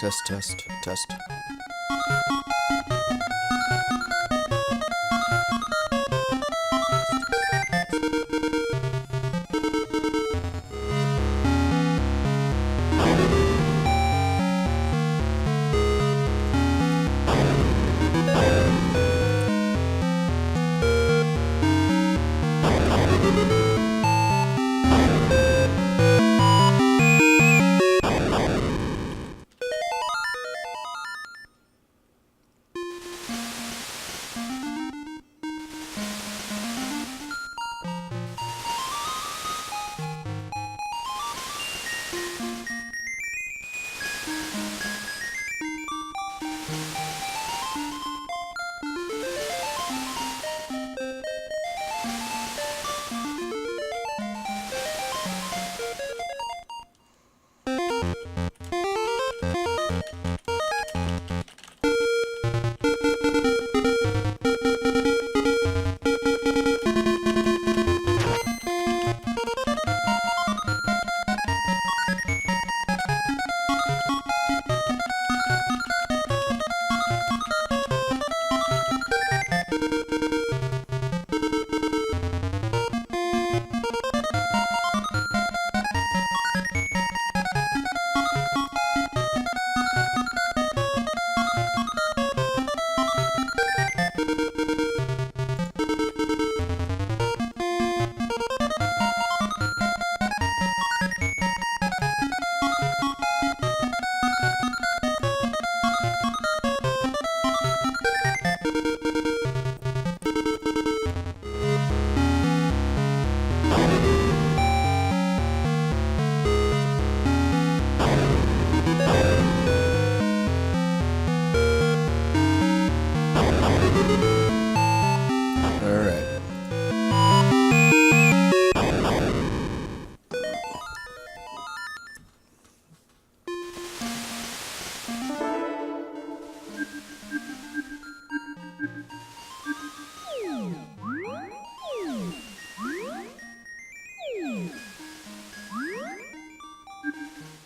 Test, test, test.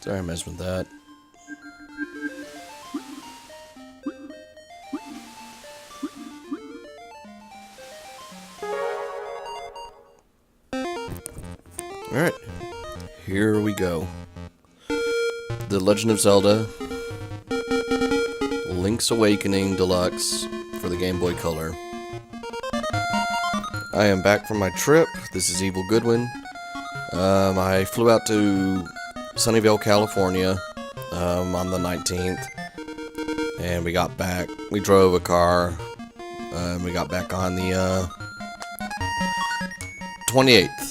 Sorry I messed with that. Alright, here we go. The Legend of Zelda Link's Awakening Deluxe for the Game Boy Color. I am back from my trip. This is Evil Goodwin. I flew out to Sunnyvale, California on the 19th, and we got back. We drove a car, and we got back on the 28th,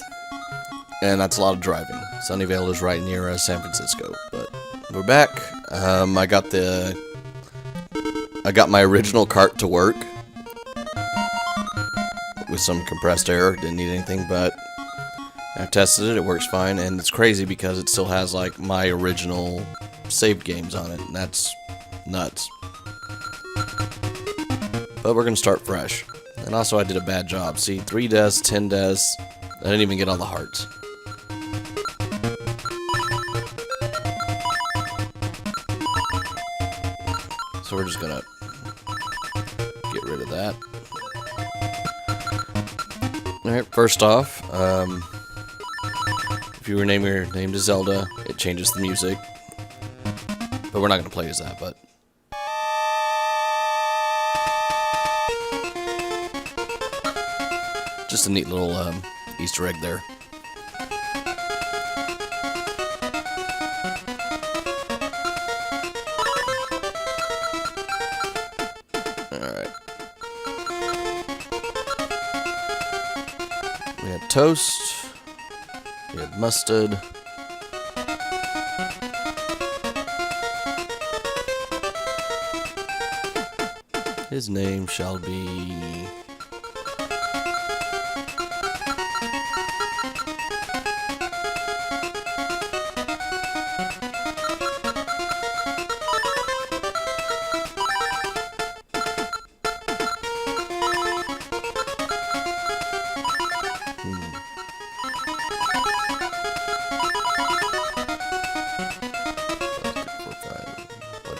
and that's a lot of driving. Sunnyvale is right near San Francisco, but we're back. I got my original cart to work with some compressed air. Didn't need anything, but I've tested it, it works fine, and it's crazy because it still has, like, my original saved games on it, and that's nuts. But we're gonna start fresh. And also I did a bad job. See, 3 deaths, 10 deaths, I didn't even get all the hearts. So we're just gonna get rid of that. Alright, first off, if you rename your name to Zelda, it changes the music. But we're not going to play as that, but... just a neat little Easter egg there. Alright. We had toast. We have mustard. His name shall be...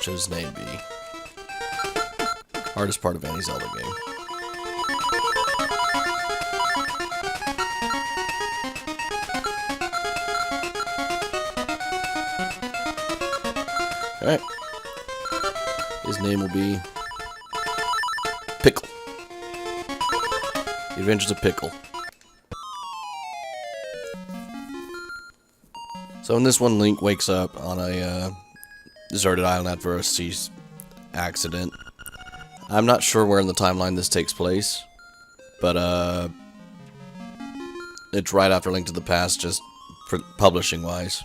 should his name be? Hardest part of any Zelda game. Alright. His name will be Pickl. The Adventures of Pickl. So in this one, Link wakes up on a deserted island after a sea accident. I'm not sure where in the timeline this takes place, but it's right after Link to the Past, just publishing-wise.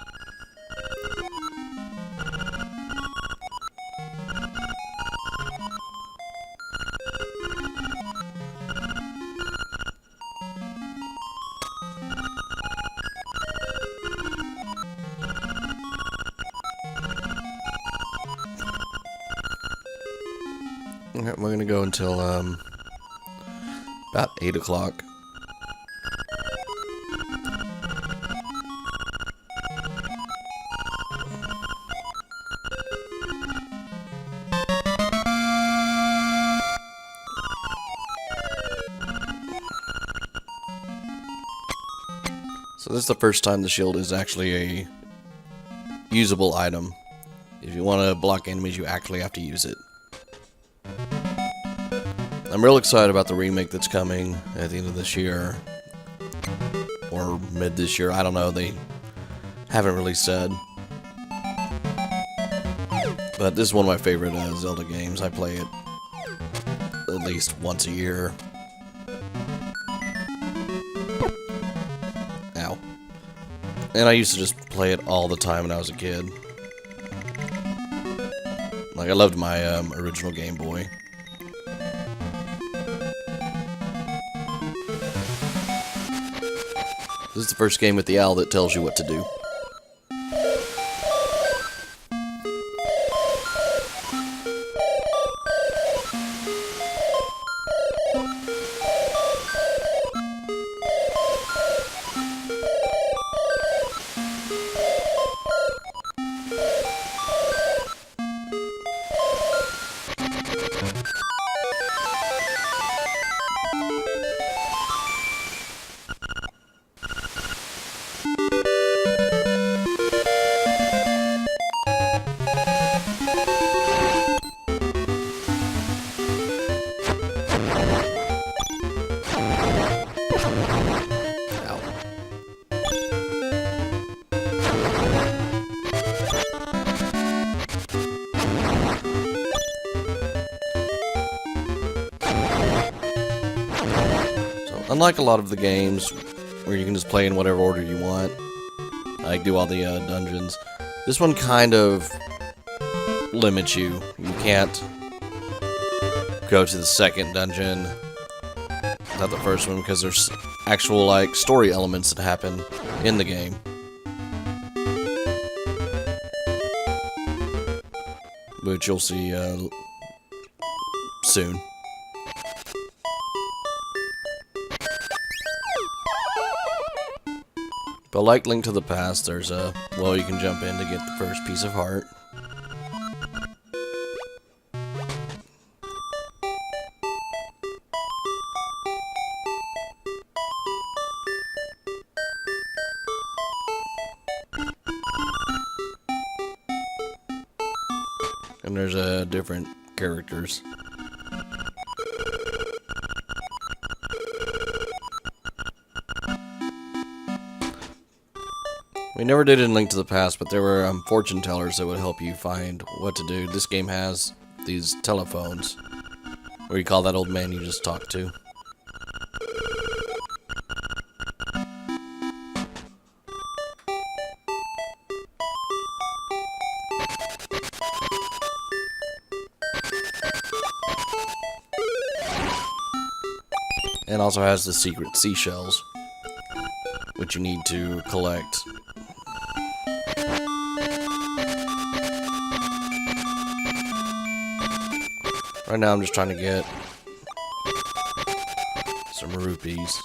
We're gonna go until about 8 o'clock. So this is the first time the shield is actually a usable item. If you want to block enemies, you actually have to use it. I'm real excited about the remake that's coming at the end of this year, or mid this year, I don't know, they haven't really said. But this is one of my favorite Zelda games. I play it at least once a year. Ow. And I used to just play it all the time when I was a kid. Like, I loved my original Game Boy. This is the first game with the owl that tells you what to do. Unlike a lot of the games where you can just play in whatever order you want, like do all the dungeons, this one kind of limits you. You can't go to the second dungeon without the first one because there's actual like story elements that happen in the game. Which you'll see soon. But like Link to the Past, there's a well you can jump in to get the first piece of heart. And there's different characters. We never did in Link to the Past, but there were fortune tellers that would help you find what to do. This game has these telephones, where you call that old man you just talked to. And also has the secret seashells, which you need to collect. Right now I'm just trying to get some rupees.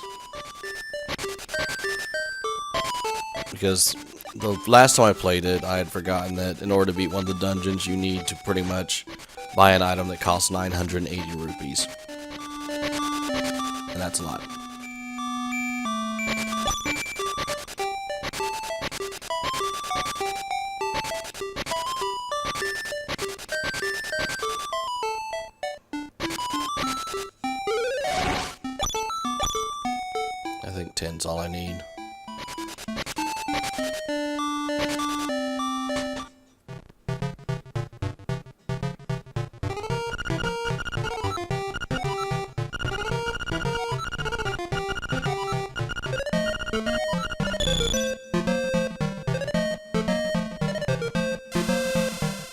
Because the last time I played it, I had forgotten that in order to beat one of the dungeons, you need to pretty much buy an item that costs 980 rupees. And that's a lot. I think 10's all I need.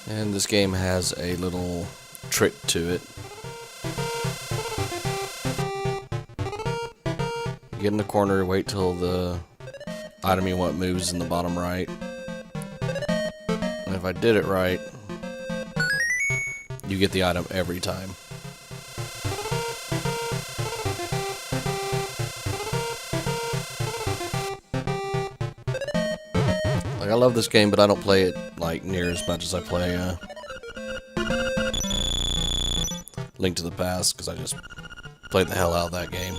And this game has a little trick to it. You get in the corner, wait till the item you want moves in the bottom right. And if I did it right, you get the item every time. Like, I love this game, but I don't play it like near as much as I play Link to the Past, because I just played the hell out of that game.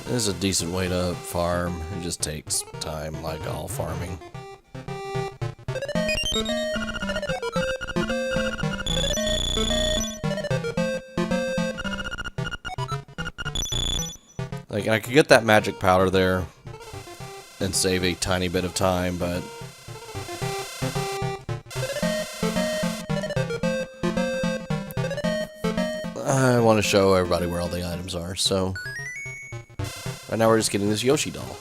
This is a decent way to farm. It just takes time, like all farming. Like, I could get that magic powder there and save a tiny bit of time, but I want to show everybody where all the items are, so right now we're just getting this Yoshi doll.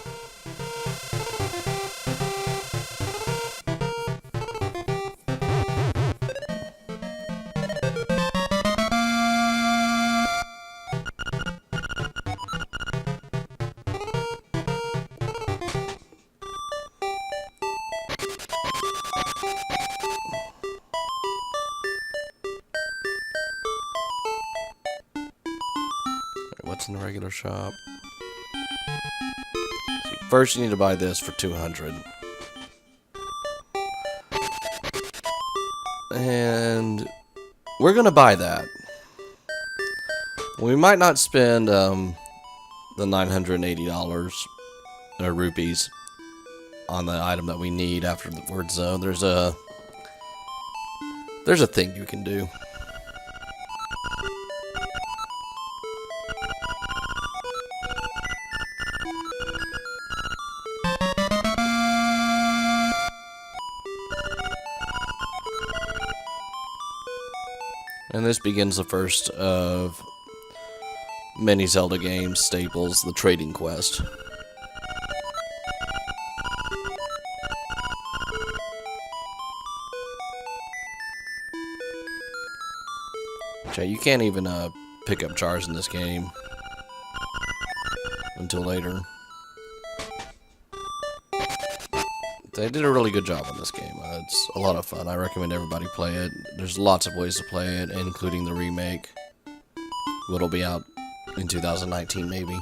What's in the regular shop? First, you need to buy this for 200. And we're gonna buy that. We might not spend the $980 or rupees on the item that we need afterwards, though. There's a thing you can do. And this begins the first of many Zelda games staples, the trading quest. Okay, you can't even pick up jars in this game until later. They did a really good job on this game. It's a lot of fun. I recommend everybody play it. There's lots of ways to play it, including the remake, what'll be out in 2019 maybe.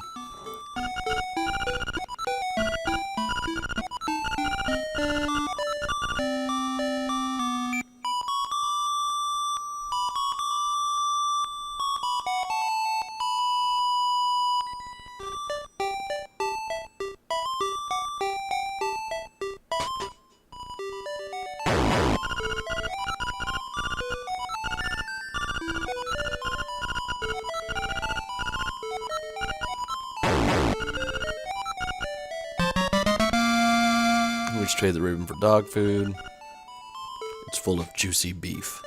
Which trade the ribbon for dog food. It's full of juicy beef.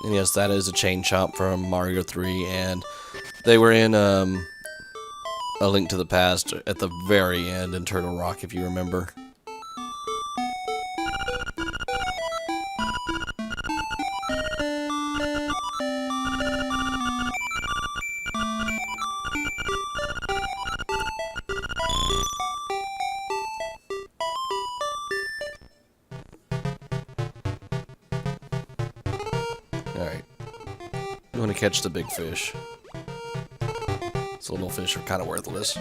And yes, that is a chain chomp from Mario 3, and they were in A Link to the Past at the very end in Turtle Rock, if you remember. Alright. You want to catch the big fish. These little fish are kind of worthless.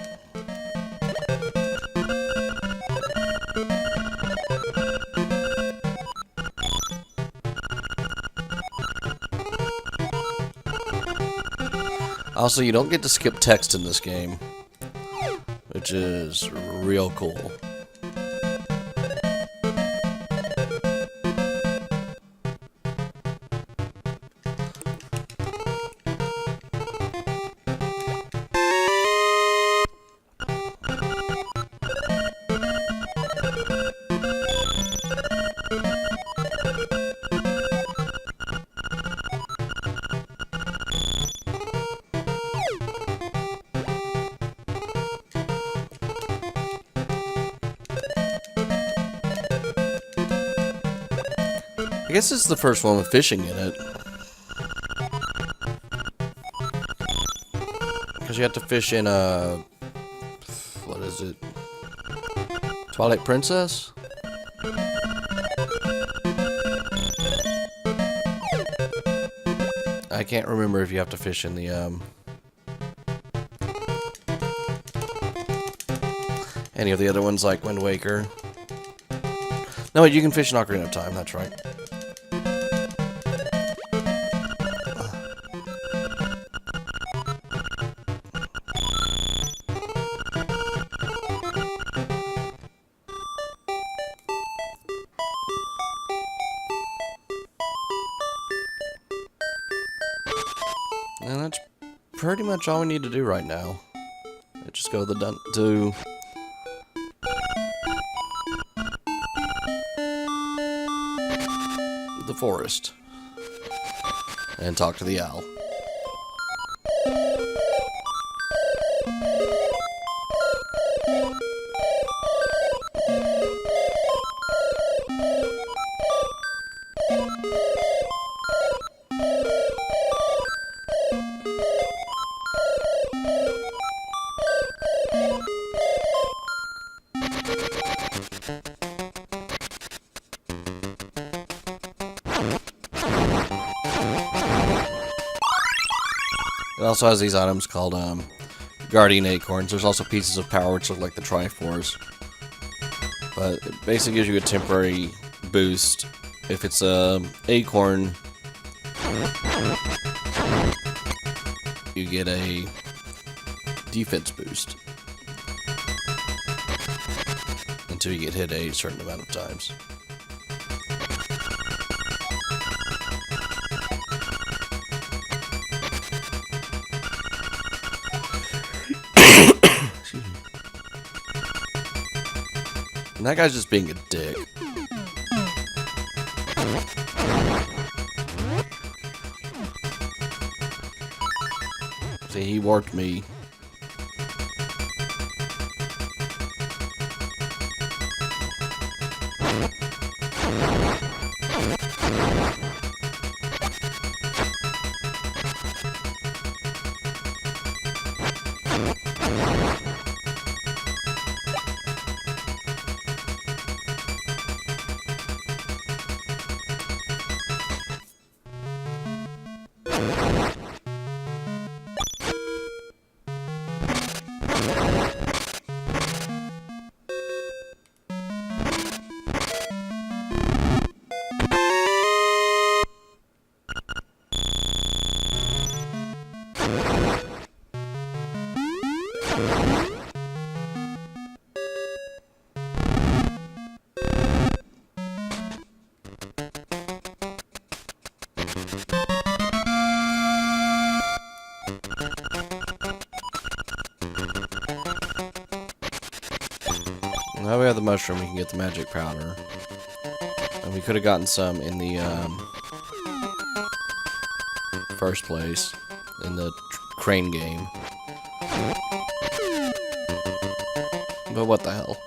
Also, you don't get to skip text in this game, which is real cool. I guess this is the first one with fishing in it. Because you have to fish in a... what is it? Twilight Princess? I can't remember if you have to fish in the, any of the other ones like Wind Waker. No, you can fish in Ocarina of Time, that's right. And that's pretty much all we need to do right now. Let's just go to the the forest and talk to the owl. It also has these items called Guardian Acorns. There's also pieces of power which look like the Triforce. But it basically gives you a temporary boost. If it's a acorn, you get a defense boost until you get hit a certain amount of times. And that guy's just being a dick. See, he warped me. Now we have the mushroom, we can get the magic powder. And we could have gotten some in the first place, in the crane game. But what the hell?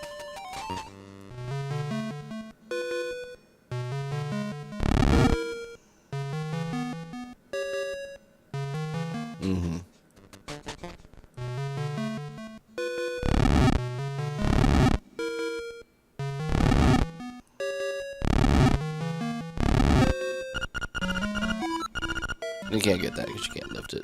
You can't get that because you can't lift it.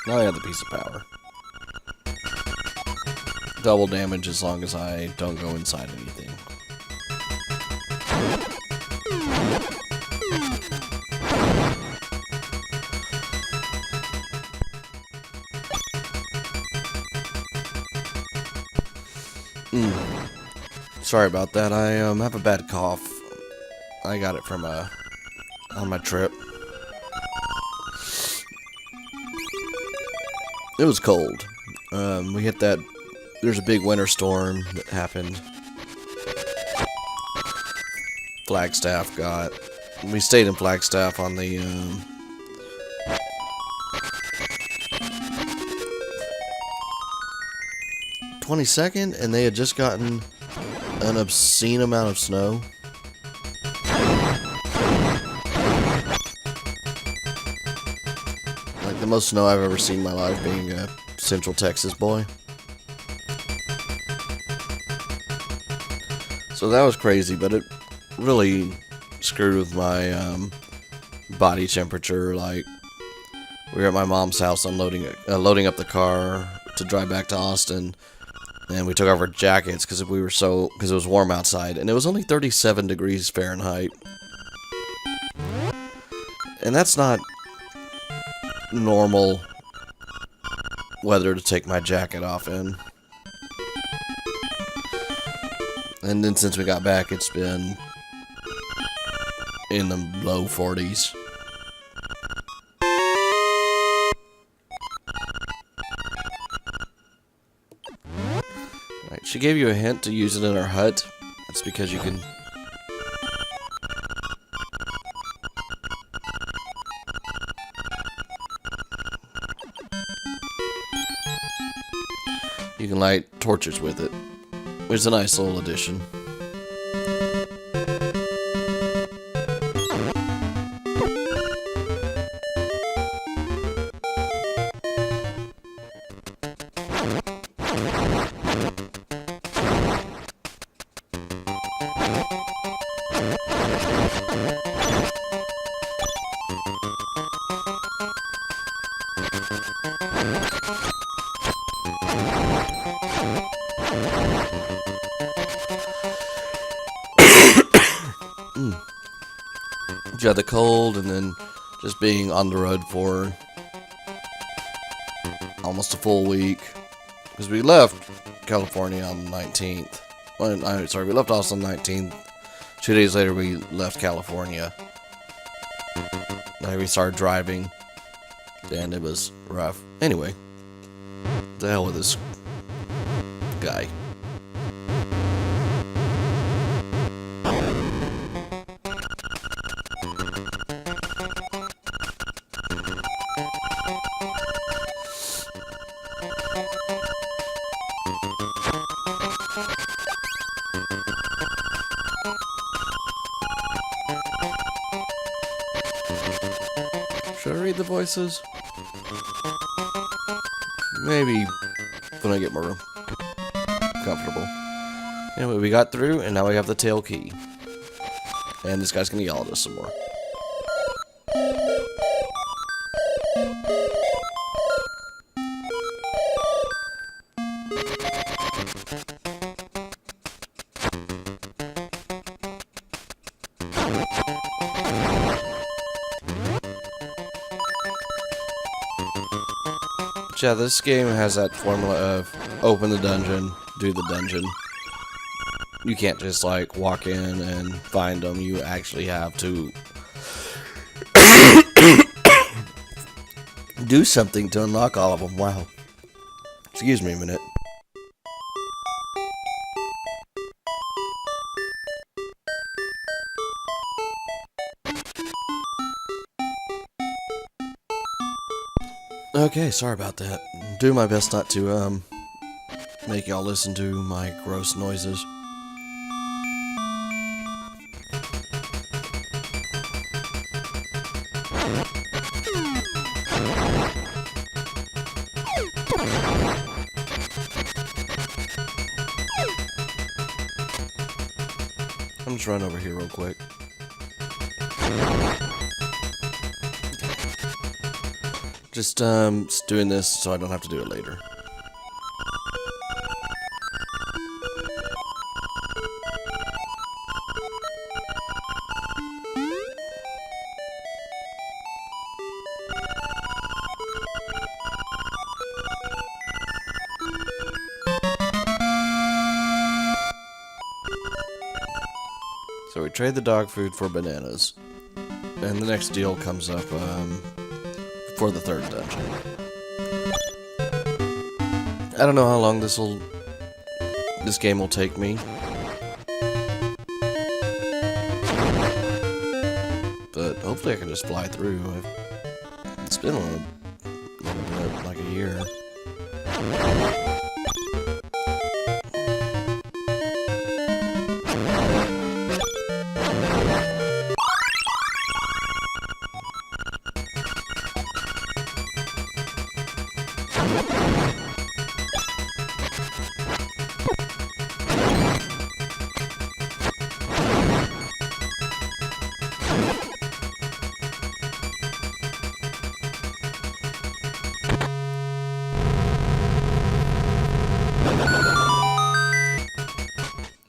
Now I have the piece of power. Double damage as long as I don't go inside anything. Sorry about that. I have a bad cough. I got it from on my trip. It was cold. We hit that. There's a big winter storm that happened. Flagstaff got. We stayed in Flagstaff on the 22nd, and they had just gotten an obscene amount of snow. Like the most snow I've ever seen in my life, being a Central Texas boy. So that was crazy, but it really screwed with my body temperature. Like, we were at my mom's house unloading loading up the car to drive back to Austin, and we took off our jackets because it was warm outside, and it was only 37 degrees Fahrenheit. And that's not normal weather to take my jacket off in. And then since we got back, it's been in the low 40s. Alright, she gave you a hint to use it in her hut. That's because you can... You can light torches with it, which is a nice little addition. You had the cold, and then just being on the road for almost a full week, because we left California on the 19th. Well, sorry, we left Austin on the 19th. 2 days later, we left California. Then we started driving, and it was rough. Anyway, the hell with this guy. Should I read the voices? Maybe when I get more comfortable. Anyway, we got through, and now we have the tail key. And this guy's gonna yell at us some more. Yeah, this game has that formula of open the dungeon, do the dungeon. You can't just like walk in and find them. You actually have to do something to unlock all of them. Wow. Excuse me a minute. Okay, sorry about that. Do my best not to make y'all listen to my gross noises. I'm just running over here real quick. Just doing this so I don't have to do it later. So we trade the dog food for bananas. And the next deal comes up for the third dungeon. I don't know how long this game will take me. But hopefully I can just fly through. It's been a little bit, like a year.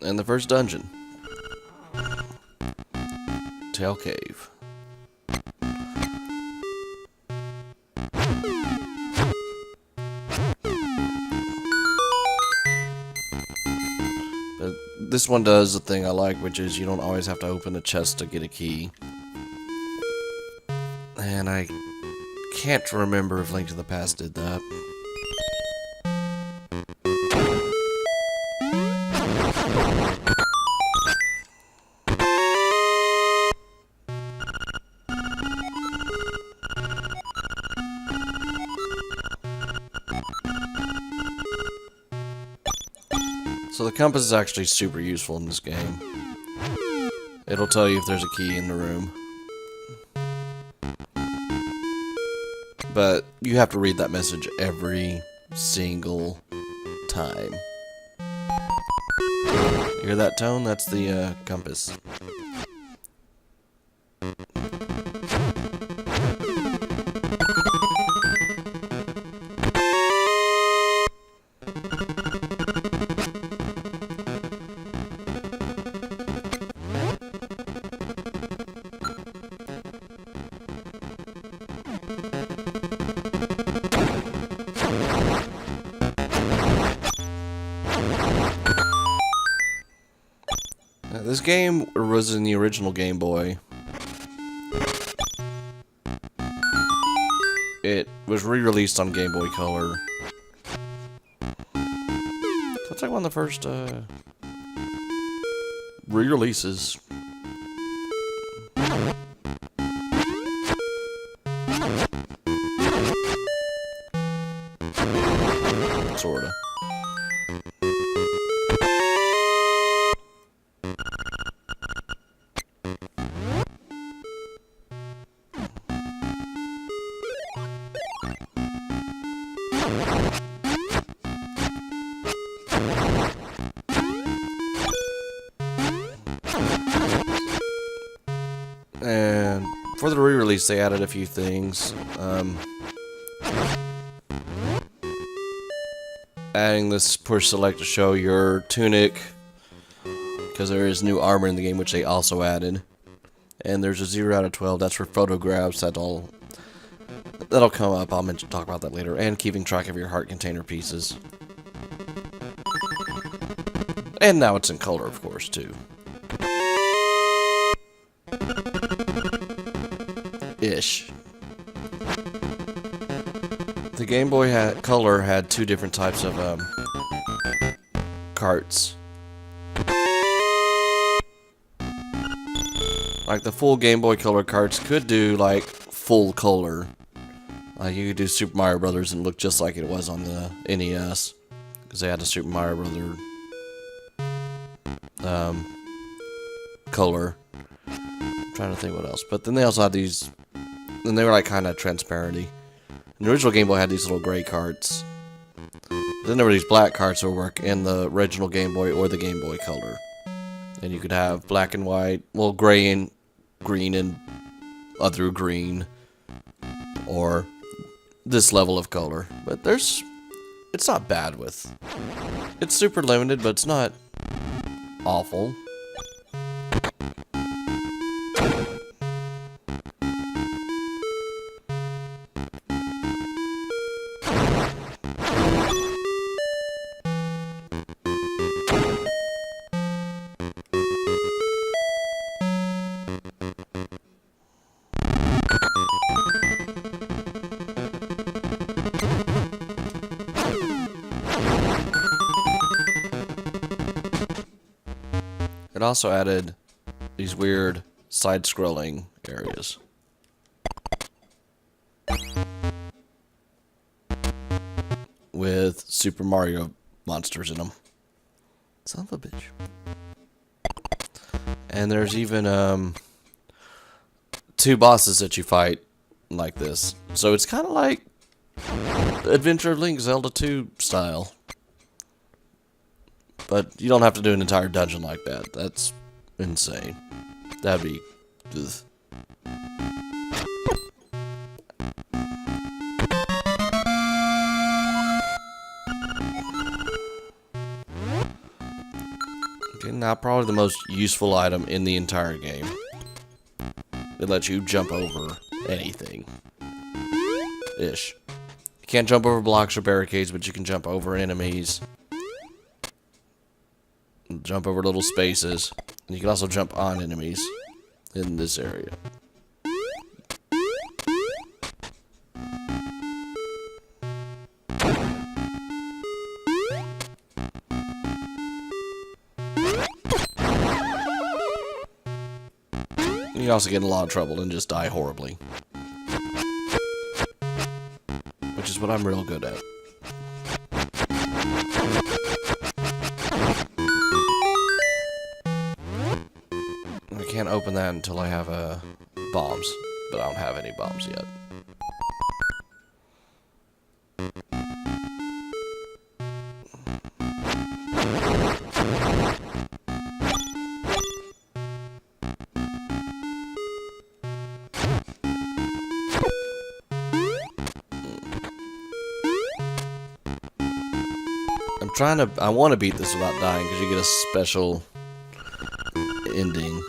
And the first dungeon. Tail Cave. But this one does the thing I like, which is you don't always have to open a chest to get a key. And I can't remember if Link to the Past did that. So the compass is actually super useful in this game. It'll tell you if there's a key in the room. But you have to read that message every single time. You hear that tone? That's the compass. This game was in the original Game Boy. It was re-released on Game Boy Color. That's like one of the first re-releases. Sorta. And for the re-release, they added a few things. Adding this push select to show your tunic, because there is new armor in the game, which they also added. And there's a 0 out of 12. That's for photographs. That'll come up. I'll talk about that later. And keeping track of your heart container pieces. And now it's in color, of course, too. Ish. The Game Boy Color had two different types of carts. Like the full Game Boy Color carts could do like full color. Like you could do Super Mario Brothers and look just like it was on the NES, because they had a Super Mario Brother color. I'm trying to think what else, but then they also had these, and they were like kind of transparency. The original Game Boy had these little gray carts. Then there were these black carts that would work in the original Game Boy or the Game Boy Color. And you could have black and white, well, gray and green and other green, or this level of color. But it's not bad with. It's super limited, but it's not awful. It also added these weird side-scrolling areas. With Super Mario monsters in them. Son of a bitch. And there's even two bosses that you fight like this. So it's kind of like Adventure of Link Zelda 2 style. But you don't have to do an entire dungeon like that. That's insane. That'd be... ugh. Okay, now probably the most useful item in the entire game. It lets you jump over anything. Ish. You can't jump over blocks or barricades, but you can jump over enemies. Jump over little spaces. And you can also jump on enemies in this area. You can also get in a lot of trouble and just die horribly. Which is what I'm real good at. I can't open that until I have bombs, but I don't have any bombs yet. I want to beat this without dying, because you get a special ending.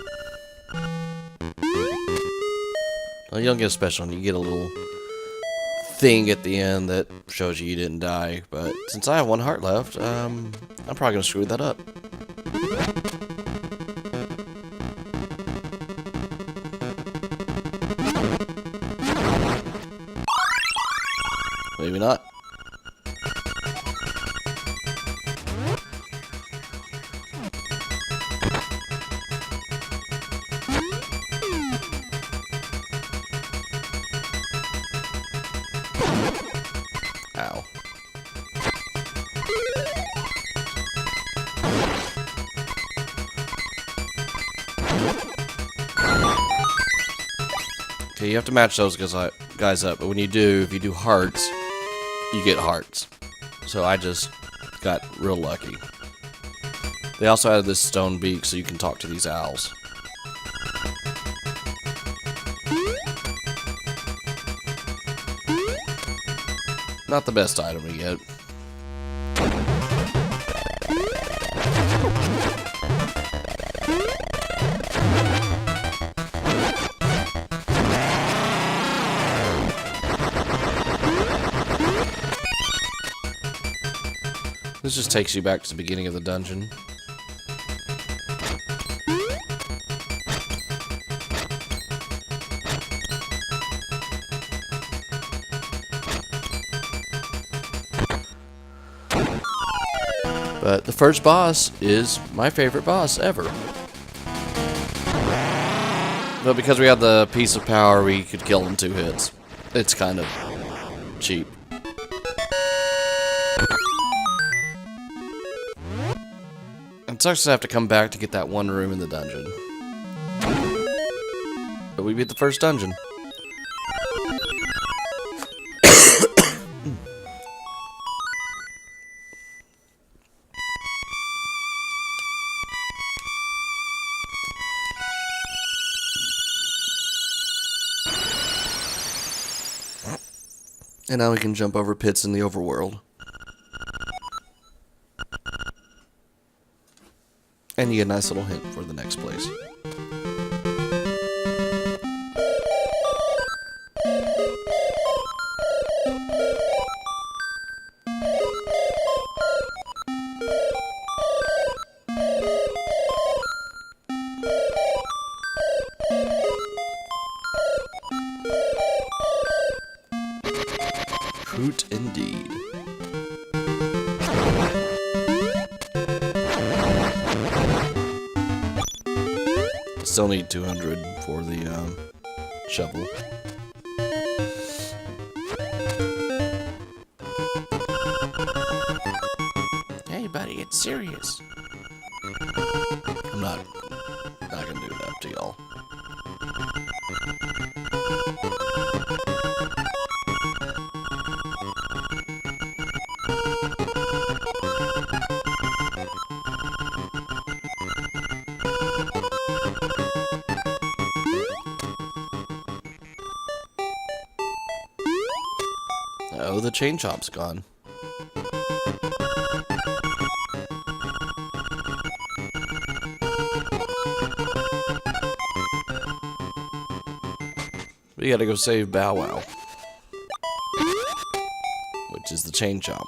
Well, you don't get a special one, you get a little thing at the end that shows you didn't die, but since I have one heart left, I'm probably going to screw that up. Maybe not. Ow. Okay, you have to match those guys up, but when you do, if you do hearts, you get hearts. So I just got real lucky. They also added this stone beak so you can talk to these owls. Not the best item to get. This just takes you back to the beginning of the dungeon. But the first boss is my favorite boss ever. But because we had the piece of power, we could kill in 2 hits. It's kind of cheap. It sucks to have to come back to get that one room in the dungeon. But we beat the first dungeon. And now we can jump over pits in the overworld. And you get a nice little hint for the next place. Fruit indeed. Still need 200 for the shovel. Hey buddy, it's serious. I'm not gonna do that to y'all. Oh, the chain chop's gone. We gotta go save Bow Wow, which is the chain chomp.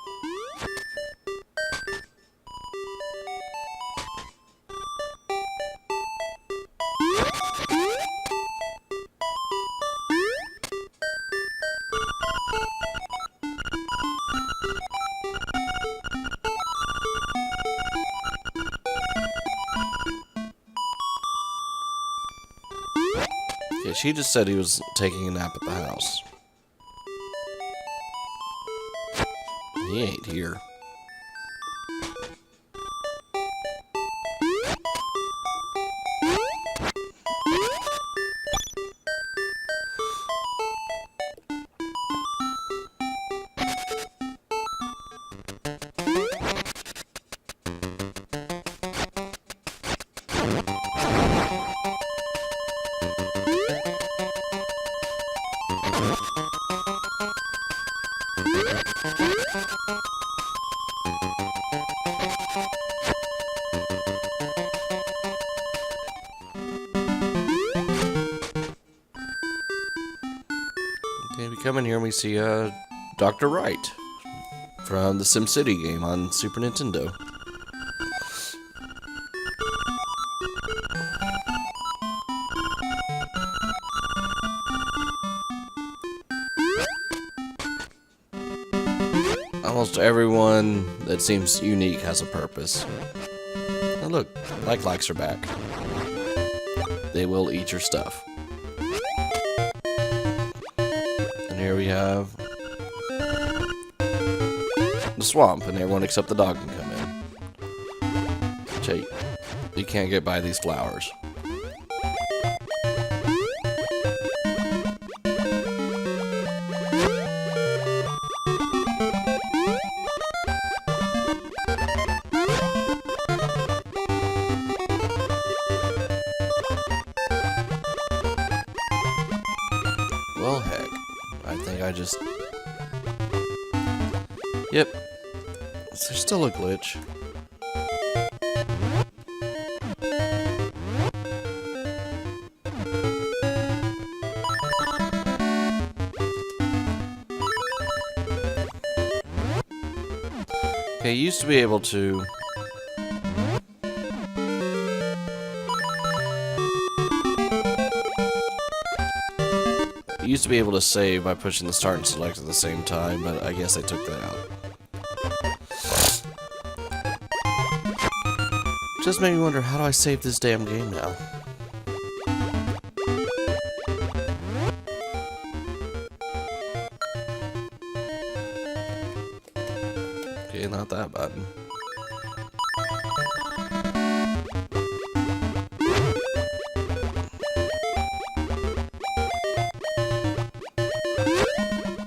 Yeah, she just said he was taking a nap at the house. He ain't here. Okay, we come in here and we see Dr. Wright from the SimCity game on Super Nintendo. Almost everyone that seems unique has a purpose. Oh look, likes are back. They will eat your stuff. And here we have the swamp, and everyone except the dog can come in. Jay, you can't get by these flowers. Well, heck. I think I just... Yep. There's still a glitch. Okay, you used to be able to... You used to be able to save by pushing the start and select at the same time, but I guess they took that out. Just made me wonder, how do I save this damn game now? Okay, not that button.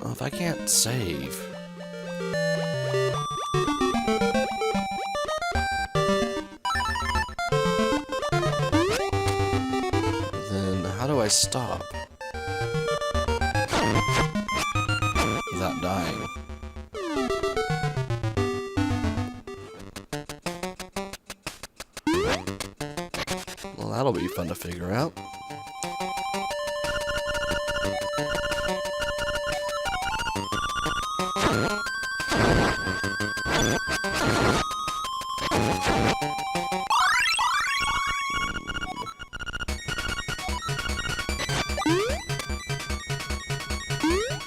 Well, if I can't save... how do I stop without dying? Well, that'll be fun to figure out.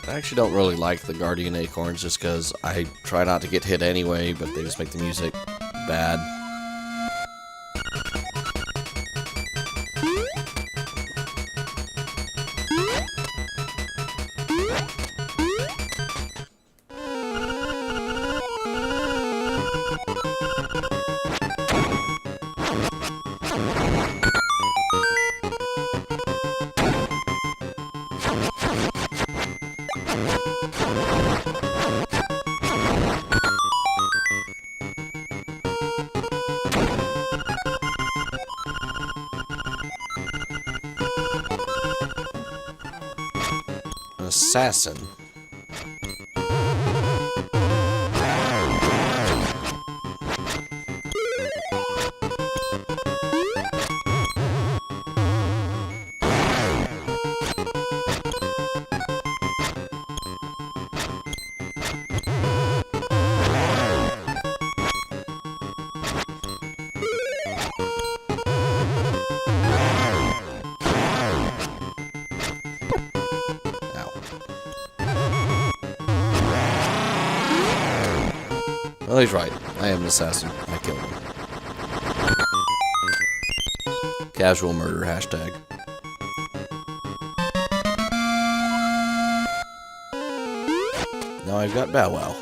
I actually don't really like the Guardian Acorns just because I try not to get hit anyway, but they just make the music bad. Assassin. Well, he's right. I am an assassin. I killed him. Casual murder hashtag. Now I've got Bow Wow.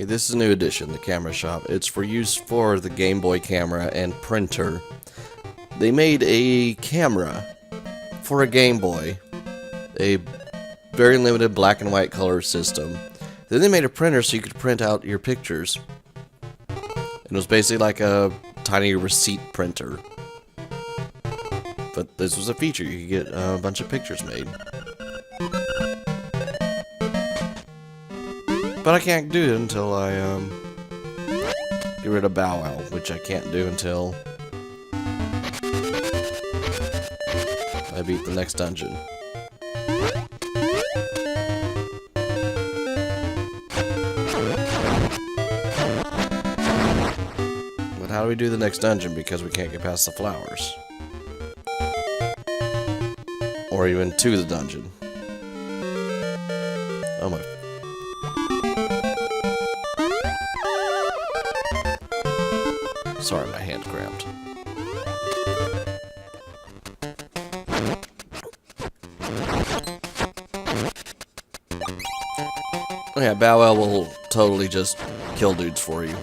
Okay, this is a new edition, the camera shop. It's for use for the Game Boy camera and printer. They made a camera for a Game Boy, a very limited black and white color system. Then they made a printer so you could print out your pictures. It was basically like a tiny receipt printer. But this was a feature, you could get a bunch of pictures made. But I can't do it until I get rid of Bow Wow, which I can't do until I beat the next dungeon. But how do we do the next dungeon because we can't get past the flowers? Or even to the dungeon. Oh my. Sorry, my hand cramped. Oh yeah, Bow Wow will totally just kill dudes for you.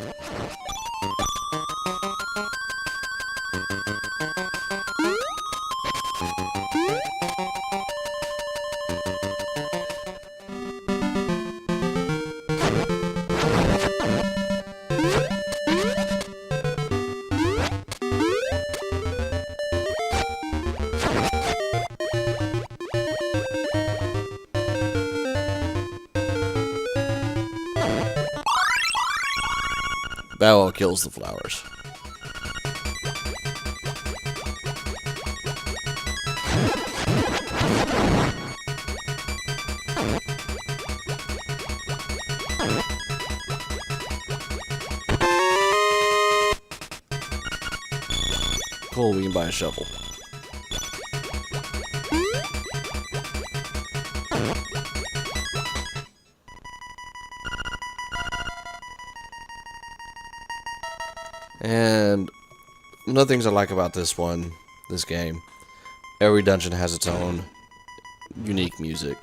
Bow kills the flowers. Cool, we can buy a shovel. And one of the things I like about this game, every dungeon has its own unique music.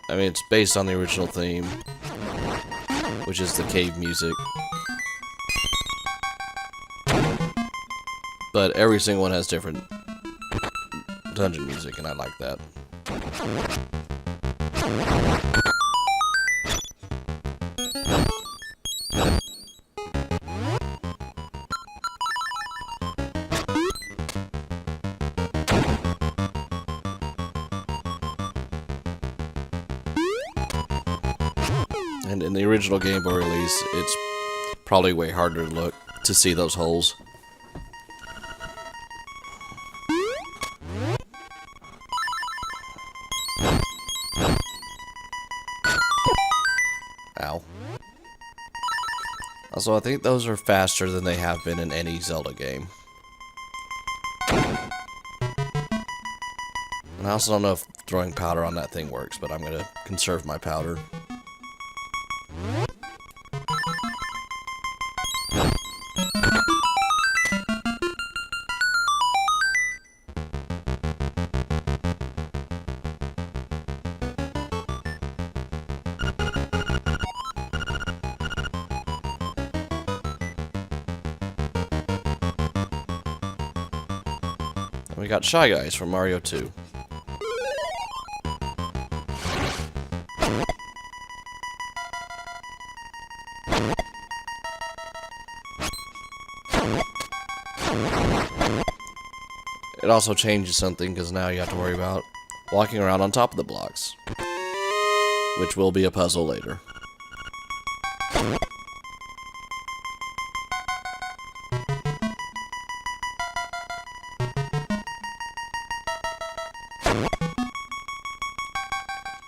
I mean, it's based on the original theme, which is the cave music. But every single one has different dungeon music, and I like that. And in the original Game Boy release, it's probably way harder to see those holes. Ow. Also, I think those are faster than they have been in any Zelda game. And I also don't know if throwing powder on that thing works, but I'm gonna conserve my powder. And we got Shy Guys from Mario 2. It also changes something because now you have to worry about walking around on top of the blocks, which will be a puzzle later.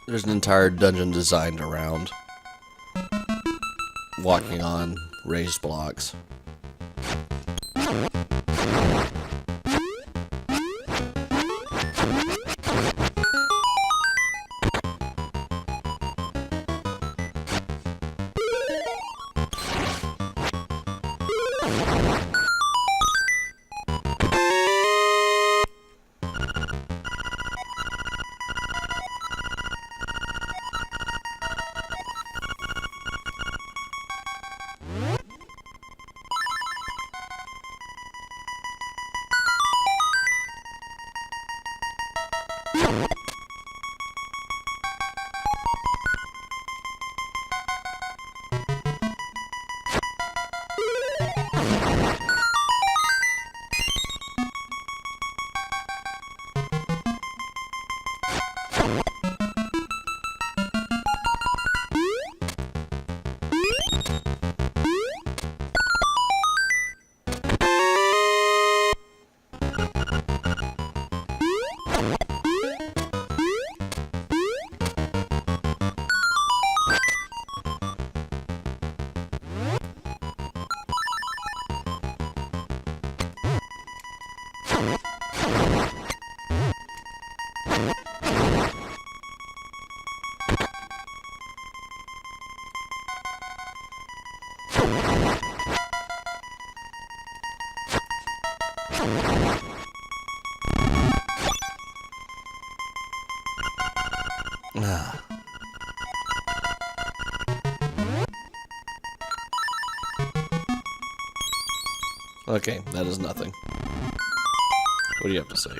There's an entire dungeon designed around walking on raised blocks. Okay, that is nothing. What do you have to say?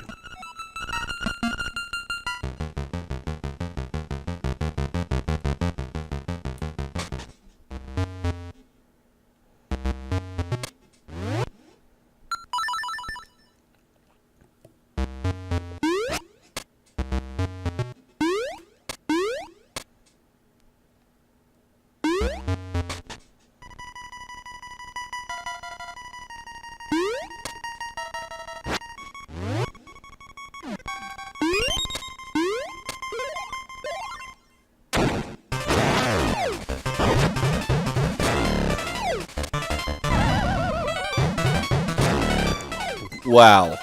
Wow.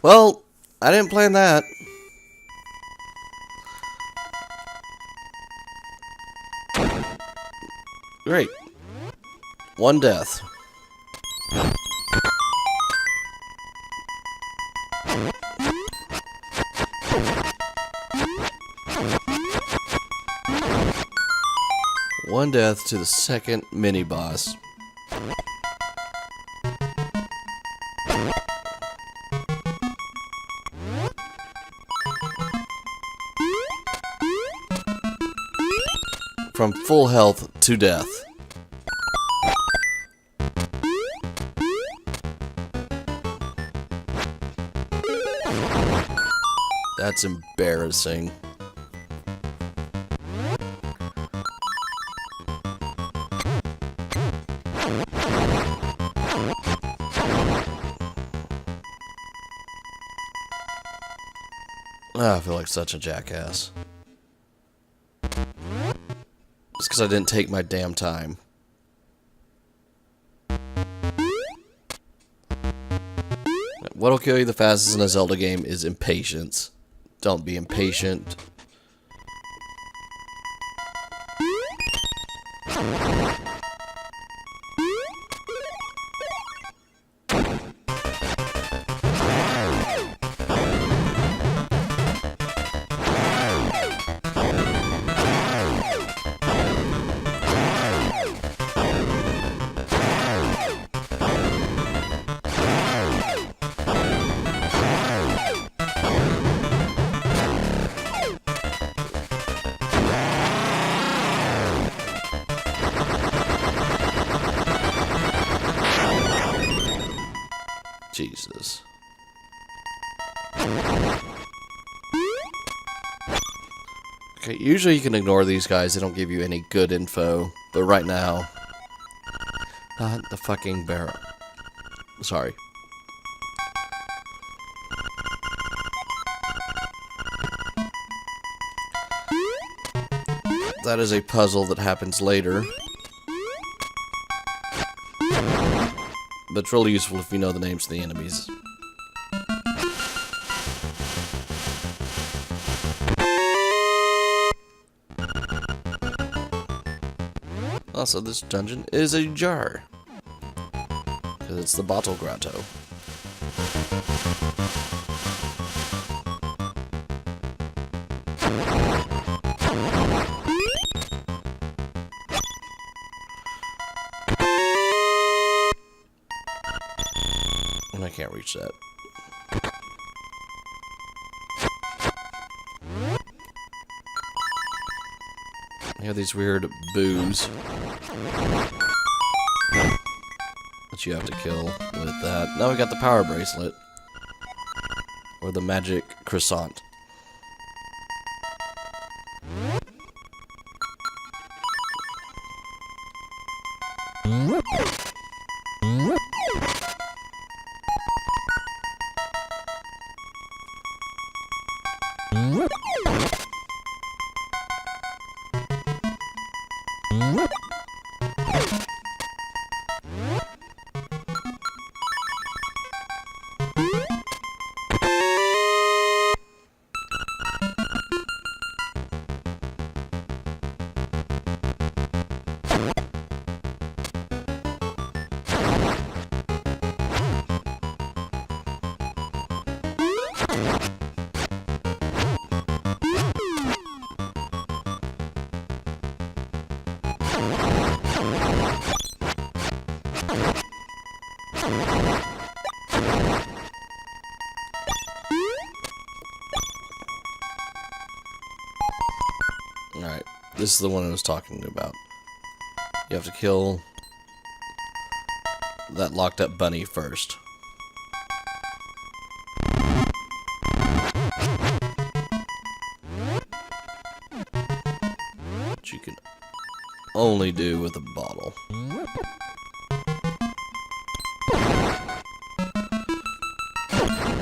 Well, I didn't plan that. Great. One death. One death to the second mini-boss. From full health to death. That's embarrassing. I feel like such a jackass. Just because I didn't take my damn time. What'll kill you the fastest in a Zelda game is impatience. Don't be impatient. Jesus. Okay, usually you can ignore these guys, they don't give you any good info, but right now, not the fucking barrel. Sorry. That is a puzzle that happens later. But it's really useful if you know the names of the enemies. Also, this dungeon is a jar. Because it's the Bottle Grotto. And I can't reach that. You have these weird boos that you have to kill with that. Now we got the power bracelet. Or the magic croissant. Alright, this is the one I was talking about. You have to kill that locked up bunny first. which you can only do with a bottle.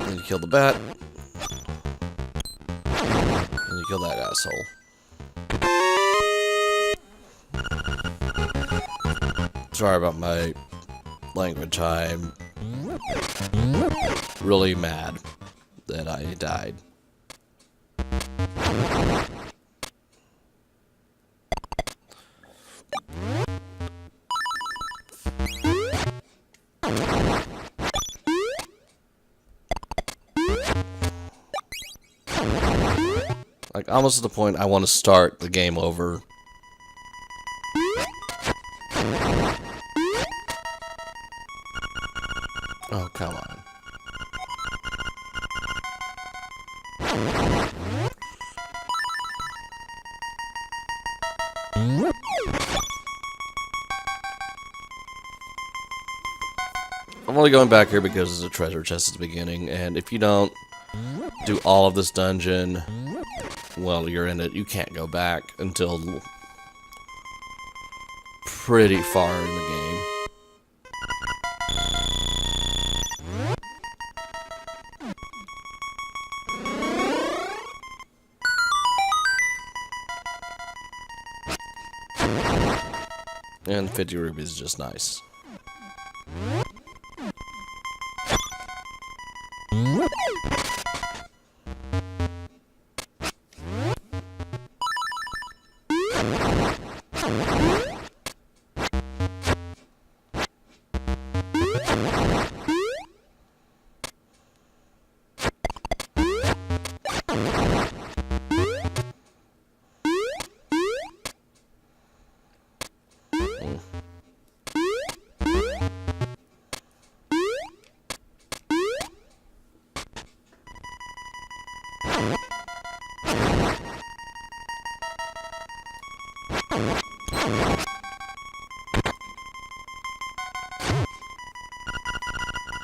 Then you kill the bat. And you kill that asshole. Sorry about my language. I'm really mad that I died. Like, almost to the point I want to start the game over. Oh, come on. I'm only going back here because there's a treasure chest at the beginning, and if you don't do all of this dungeon, well, you're in it. You can't go back until pretty far in the game. And 50 rupees is just nice.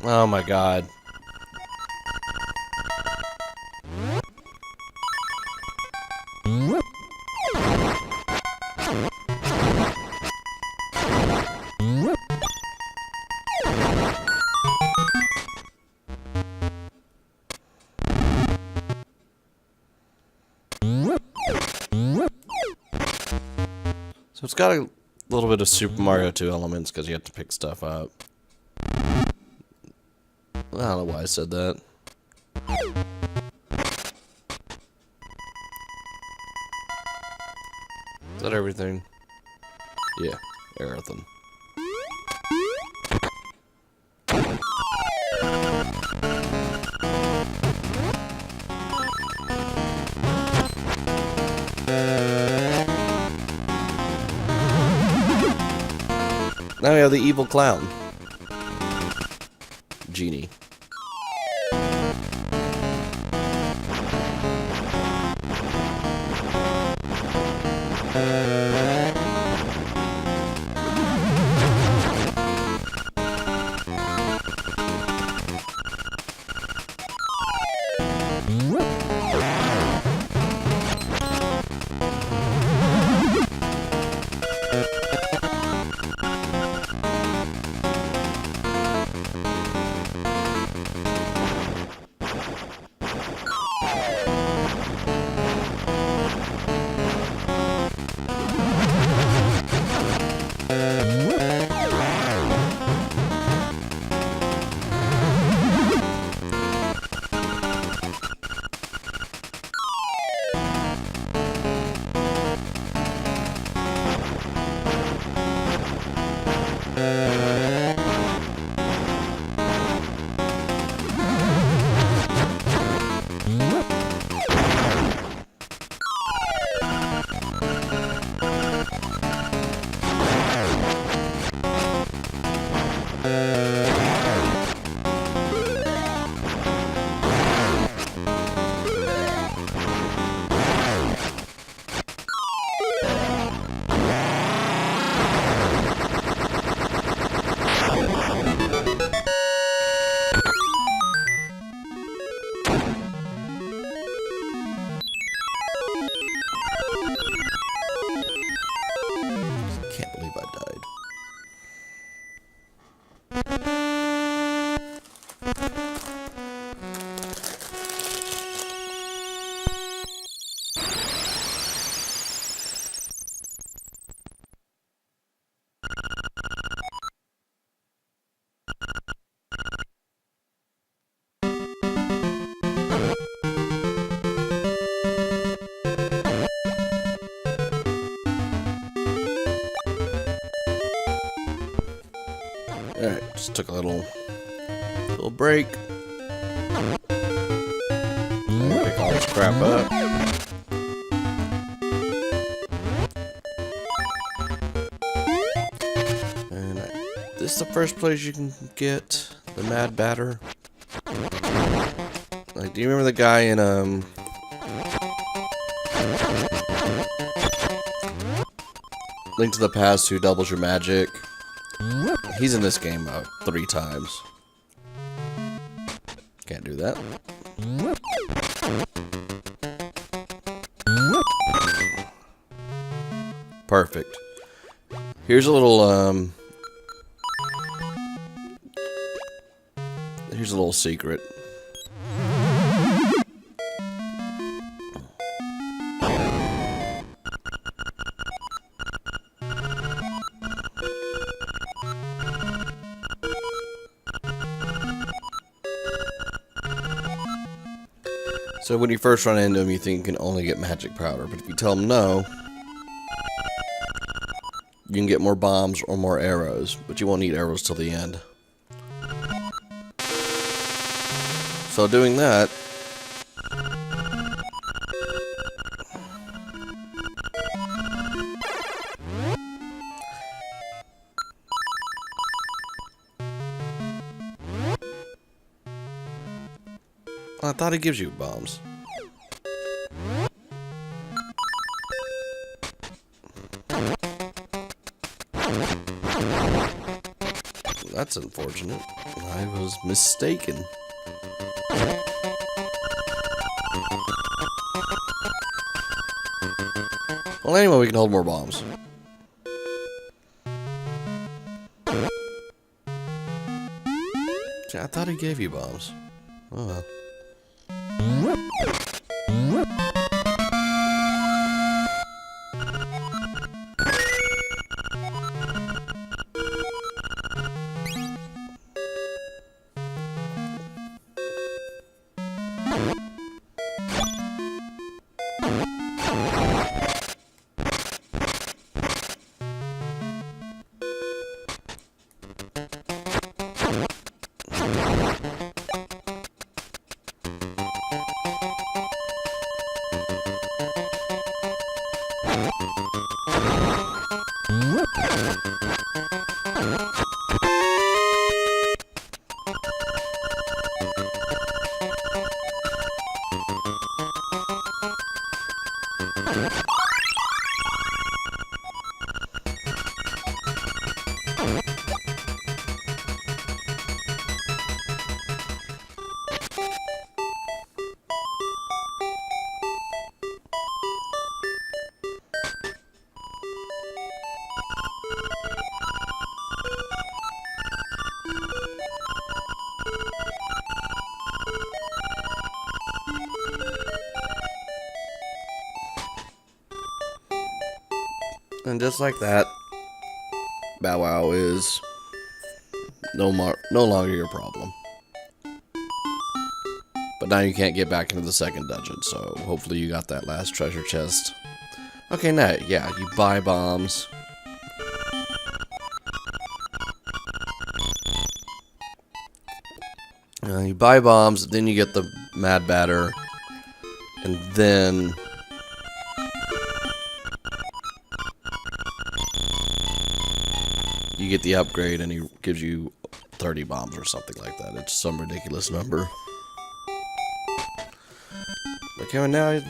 Oh my god. So it's got a little bit of Super Mario 2 elements because you have to pick stuff up. I don't know why I said that. Is that everything? Yeah, everything. Now we have the evil clown. Genie. Just took a little break. Pick all this crap up. And this is the first place you can get the Mad Batter. Like, do you remember the guy in Link to the Past who doubles your magic? He's in this game about 3 times. Can't do that. Perfect. Here's a little secret. So when you first run into him, you think you can only get magic powder, but if you tell him no, you can get more bombs or more arrows, but you won't need arrows till the end. So doing that, I thought it gives you bombs. That's unfortunate. I was mistaken. Well, anyway, we can hold more bombs. See, I thought he gave you bombs. Oh well. And just like that, Bow Wow is no longer your problem. But now you can't get back into the second dungeon, so hopefully you got that last treasure chest. Okay, now, yeah, you buy bombs. You buy bombs, then you get the Mad Batter, and then you get the upgrade and he gives you 30 bombs or something like that. It's some ridiculous number. Okay, well now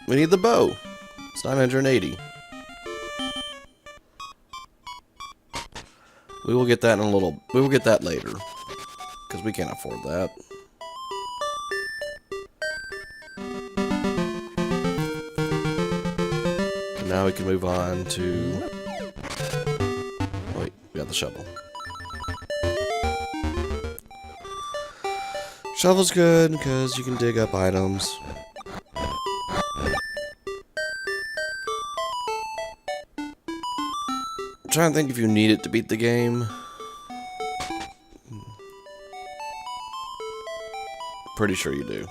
we need the bow. It's 980. We will get that later. Because we can't afford that. And now we can move on to... Wait, we got the shovel. Shovel's good because you can dig up items. I'm trying to think if you need it to beat the game. Pretty sure you do.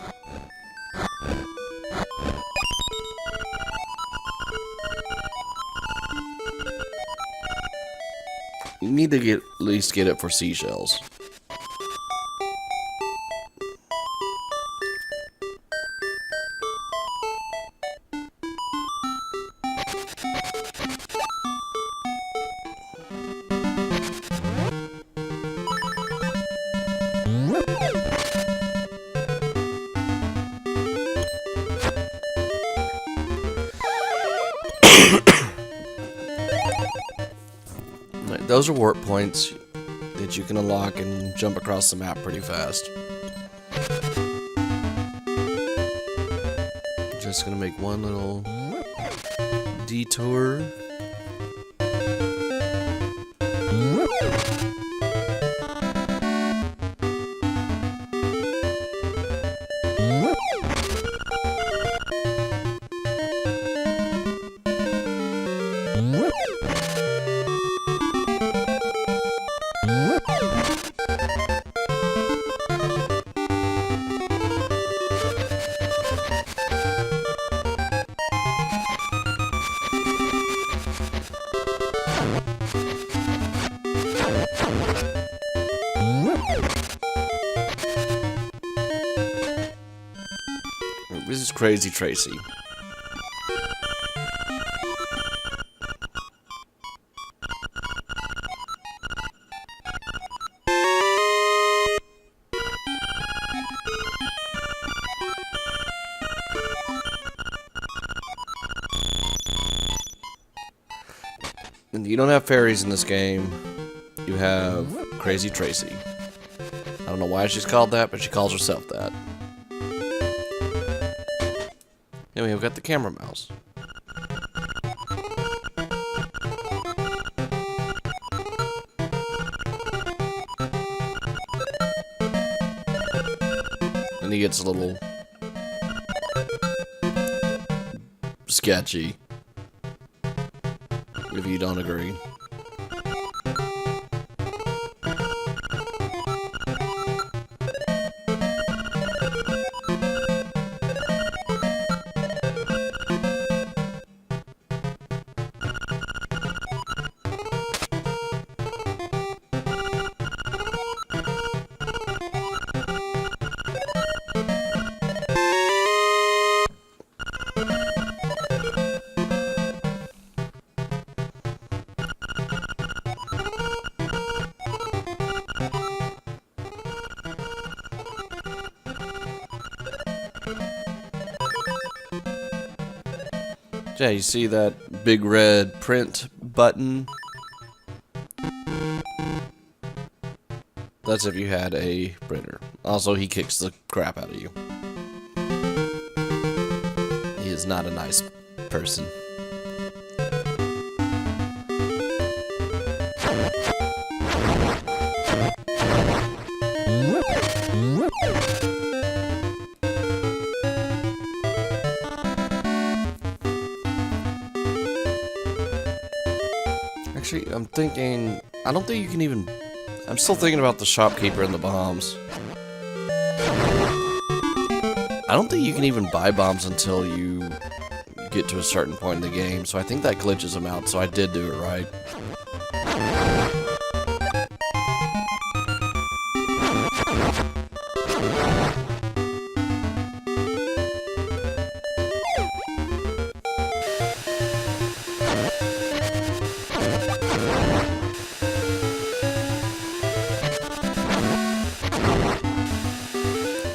You need to at least get it for seashells. Those are warp points that you can unlock and jump across the map pretty fast. Just gonna make one little detour. This is Crazy Tracy. And you don't have fairies in this game. You have Crazy Tracy. I don't know why she's called that, but she calls herself that. And we've got the camera mouse. And he gets a little sketchy, if you don't agree. Yeah, you see that big red print button? That's if you had a printer. Also, he kicks the crap out of you. He is not a nice person. Actually, I'm thinking, I don't think you can even, I'm still thinking about the shopkeeper and the bombs. I don't think you can even buy bombs until you get to a certain point in the game, so I think that glitches them out, so I did do it right.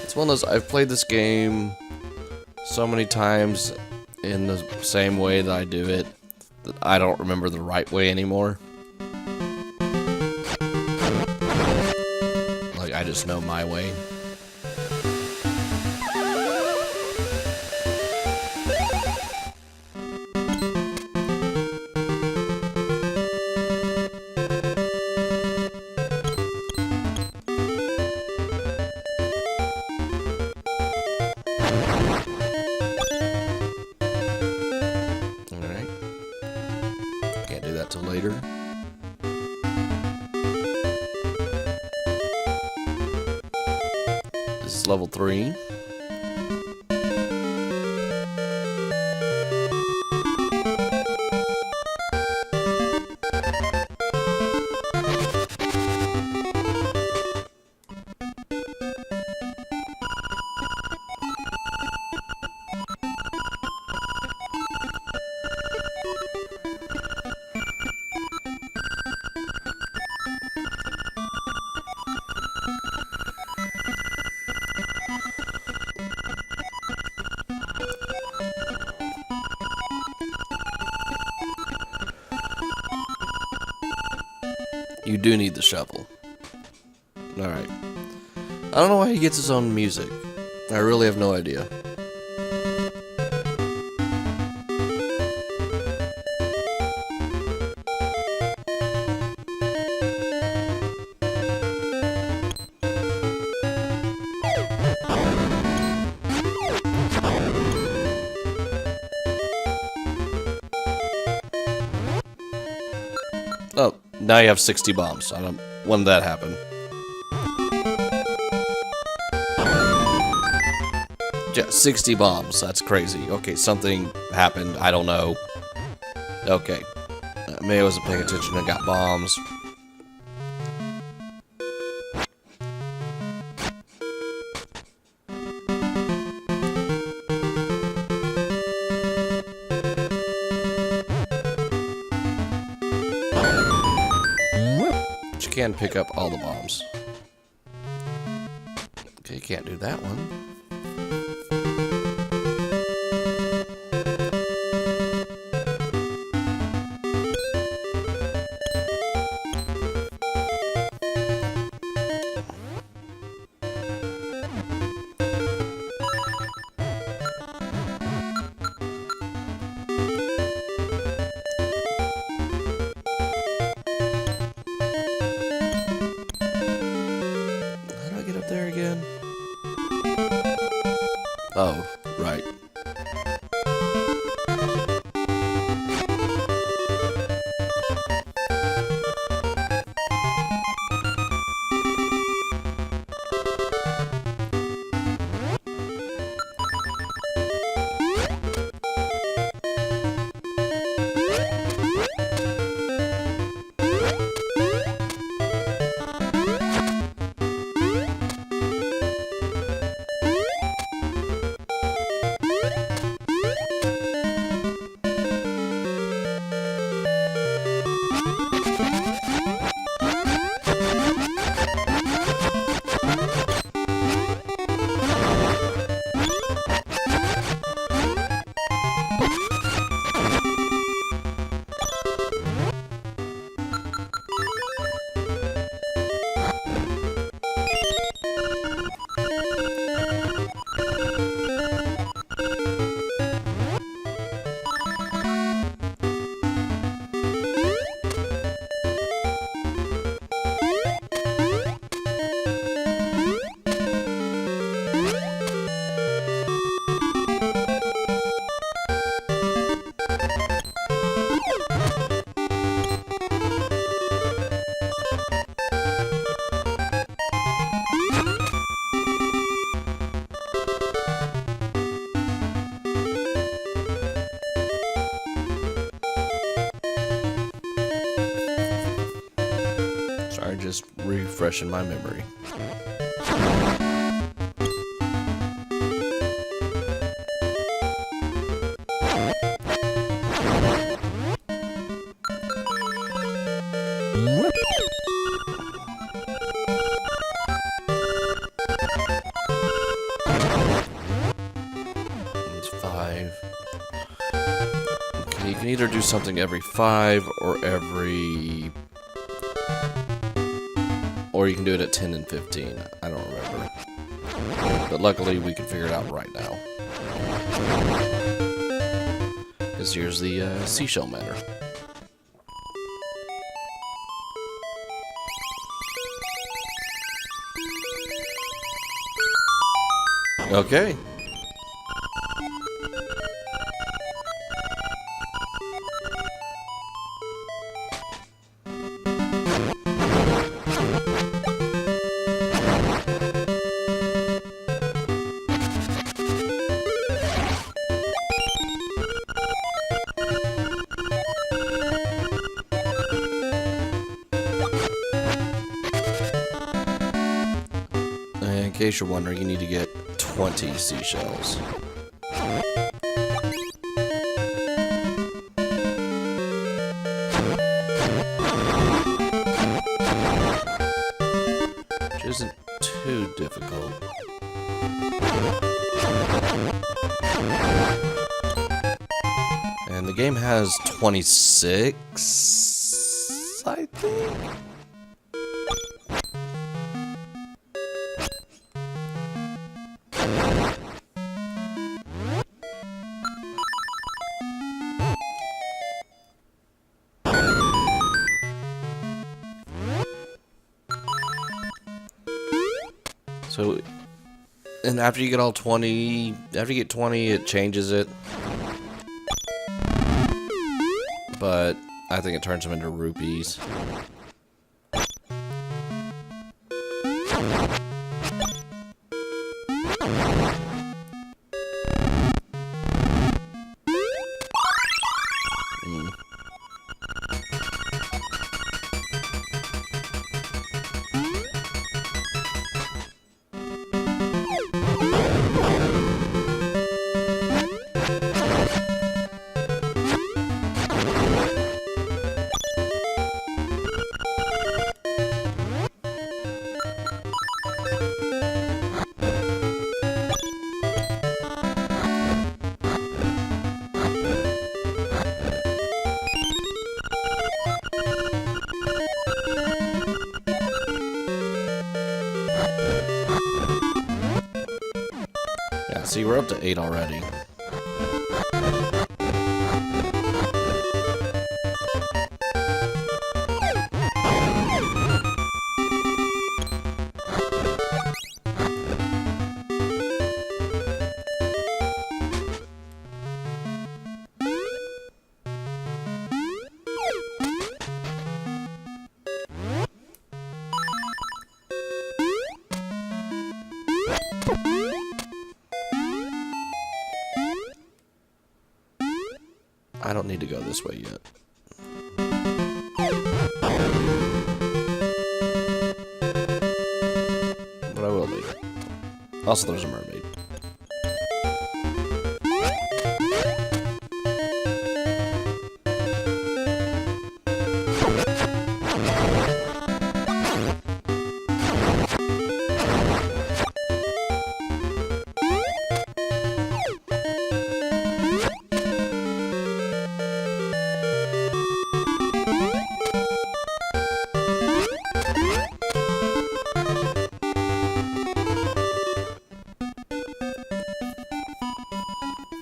It's one of those, I've played this game so many times in the same way that I do it that I don't remember the right way anymore. Like, I just know my way. Till later. This is level 3. You do need the shovel. Alright. I don't know why he gets his own music. I really have no idea. Oh, now you have 60 bombs. I don't. When did that happen? Yeah, 60 bombs. That's crazy. Okay, something happened. I don't know. Okay. Maybe I wasn't paying attention and got bombs. But you can pick up all the bombs. Okay, you can't do that one. There again. Oh, right. Sorry, just refreshing my memory. It's 5. Okay, you can either do something every 5 or every... Or you can do it at 10 and 15. I don't remember. But luckily, we can figure it out right now. Because here's the seashell manor. Okay. In case you're wondering, you need to get 20 seashells. Which isn't too difficult. And the game has 26, I think? So, and after you get all 20, after you get 20, it changes it. But I think it turns them into rupees. Yeah, see, we're up to 8 already. I don't need to go this way yet. But I will be. Also, there's a mermaid.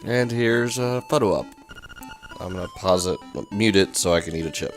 And here's a photo op. I'm gonna pause it, mute it, so I can eat a chip.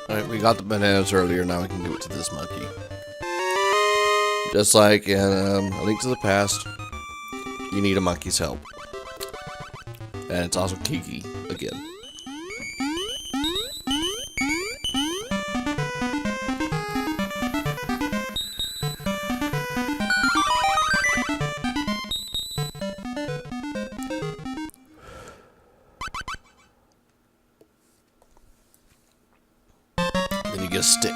Alright, we got the bananas earlier, now we can give it to this monkey. Just like in A Link to the Past, you need a monkey's help. And it's also Kiki, again. Then you get a stick.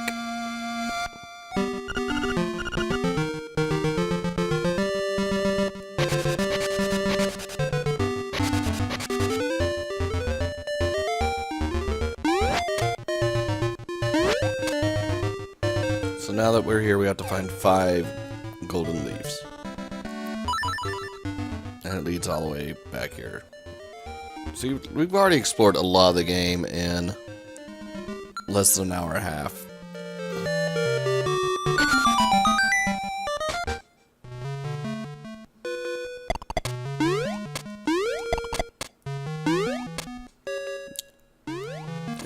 So now that we're here, we have to find 5 golden leaves. And it leads all the way back here. See, we've already explored a lot of the game in less than an hour and a half.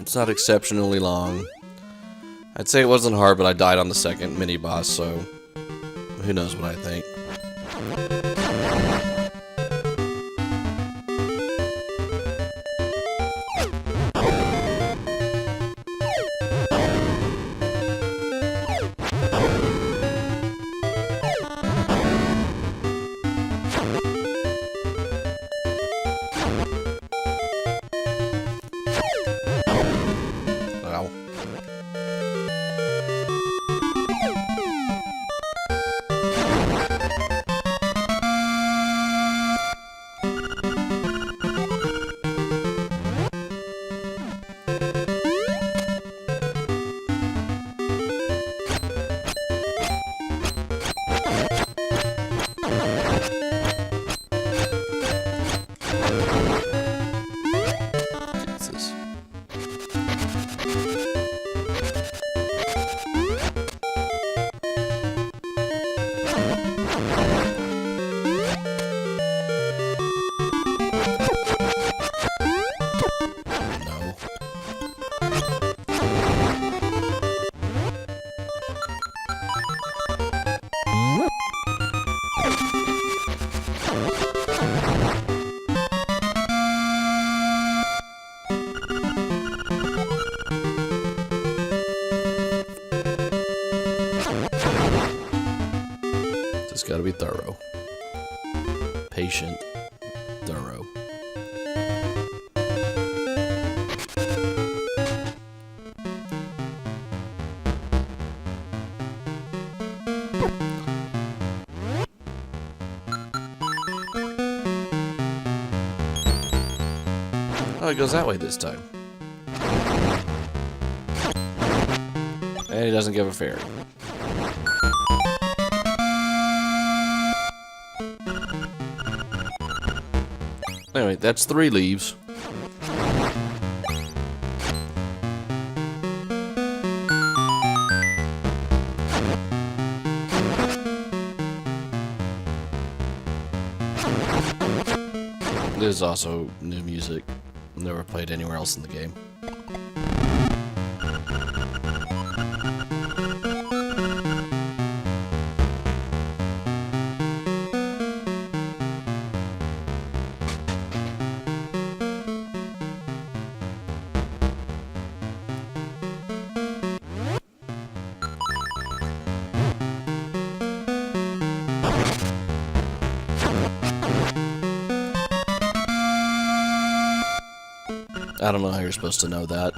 It's not exceptionally long. I'd say it wasn't hard, but I died on the second mini-boss, so who knows what I think. Ow. Jesus. No. Just gotta be thorough. Patient, thorough. Oh, it goes that way this time. And he doesn't give a fairy. Anyway, that's 3 leaves. This is also new music. Never played anywhere else in the game. I don't know how you're supposed to know that.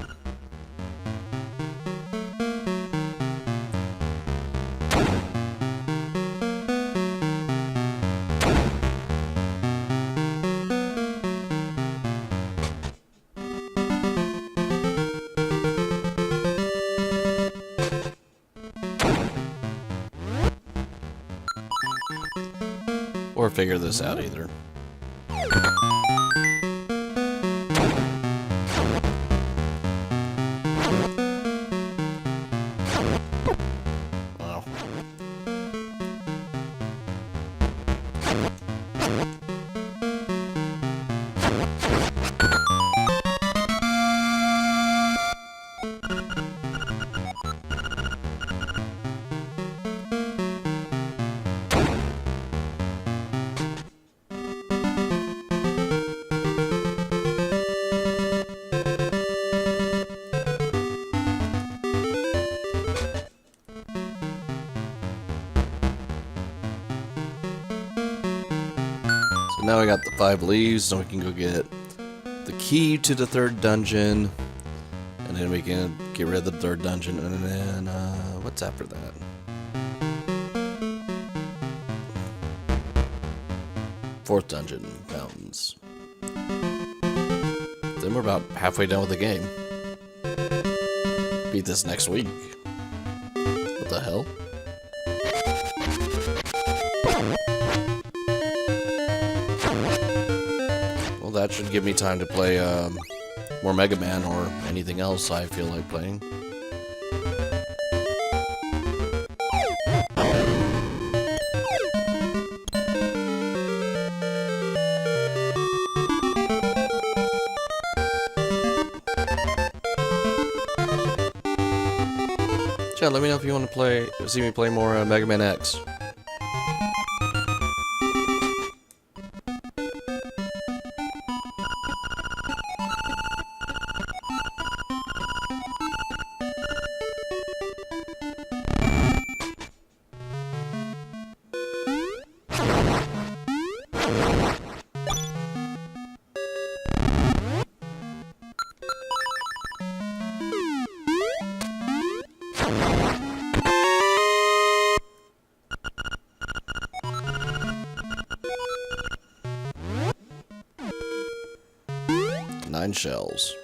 Or figure this out either. Wow. Now we got the 5 leaves, so we can go get the key to the 3rd dungeon, and then we can get rid of the 3rd dungeon, and then, what's after that? Fourth dungeon, mountains. Then we're about halfway done with the game. Beat this next week. What the hell? That should give me time to play more Mega Man or anything else I feel like playing. Chat, let me know if you want to see me play more Mega Man X. 9 shells.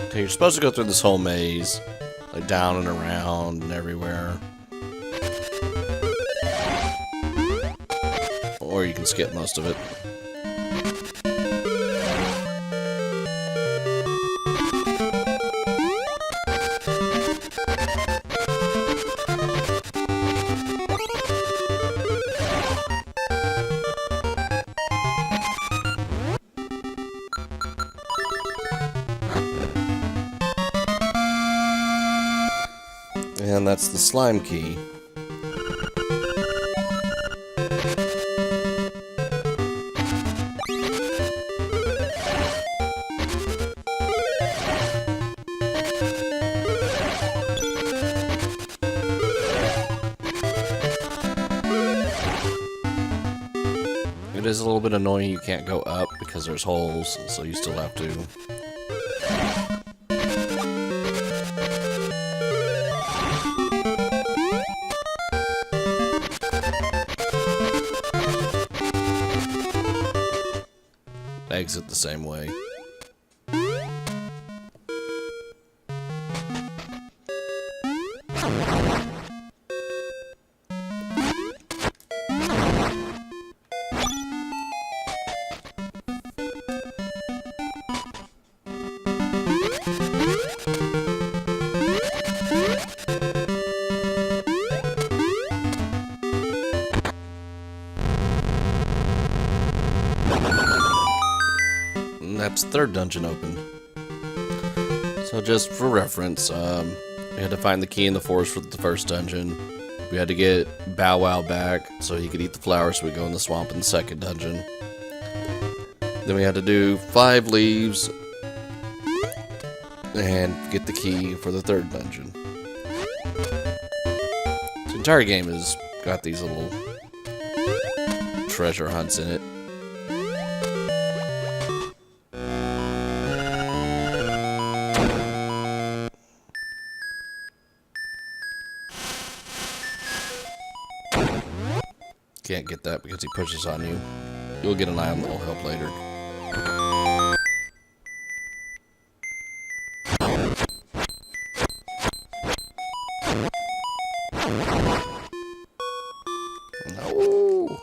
Okay, you're supposed to go through this whole maze, like down and around and everywhere. Or you can skip most of it. And that's the slime key. It is a little bit annoying you can't go up because there's holes, so you still have to. Exit the same way. That's the third dungeon open. So just for reference, we had to find the key in the forest for the first dungeon. We had to get Bow Wow back so he could eat the flowers so we go in the swamp in the second dungeon. Then we had to do 5 leaves and get the key for the third dungeon. The entire game has got these little treasure hunts in it. Can't get that because he pushes on you. You'll get an item that will help later. No.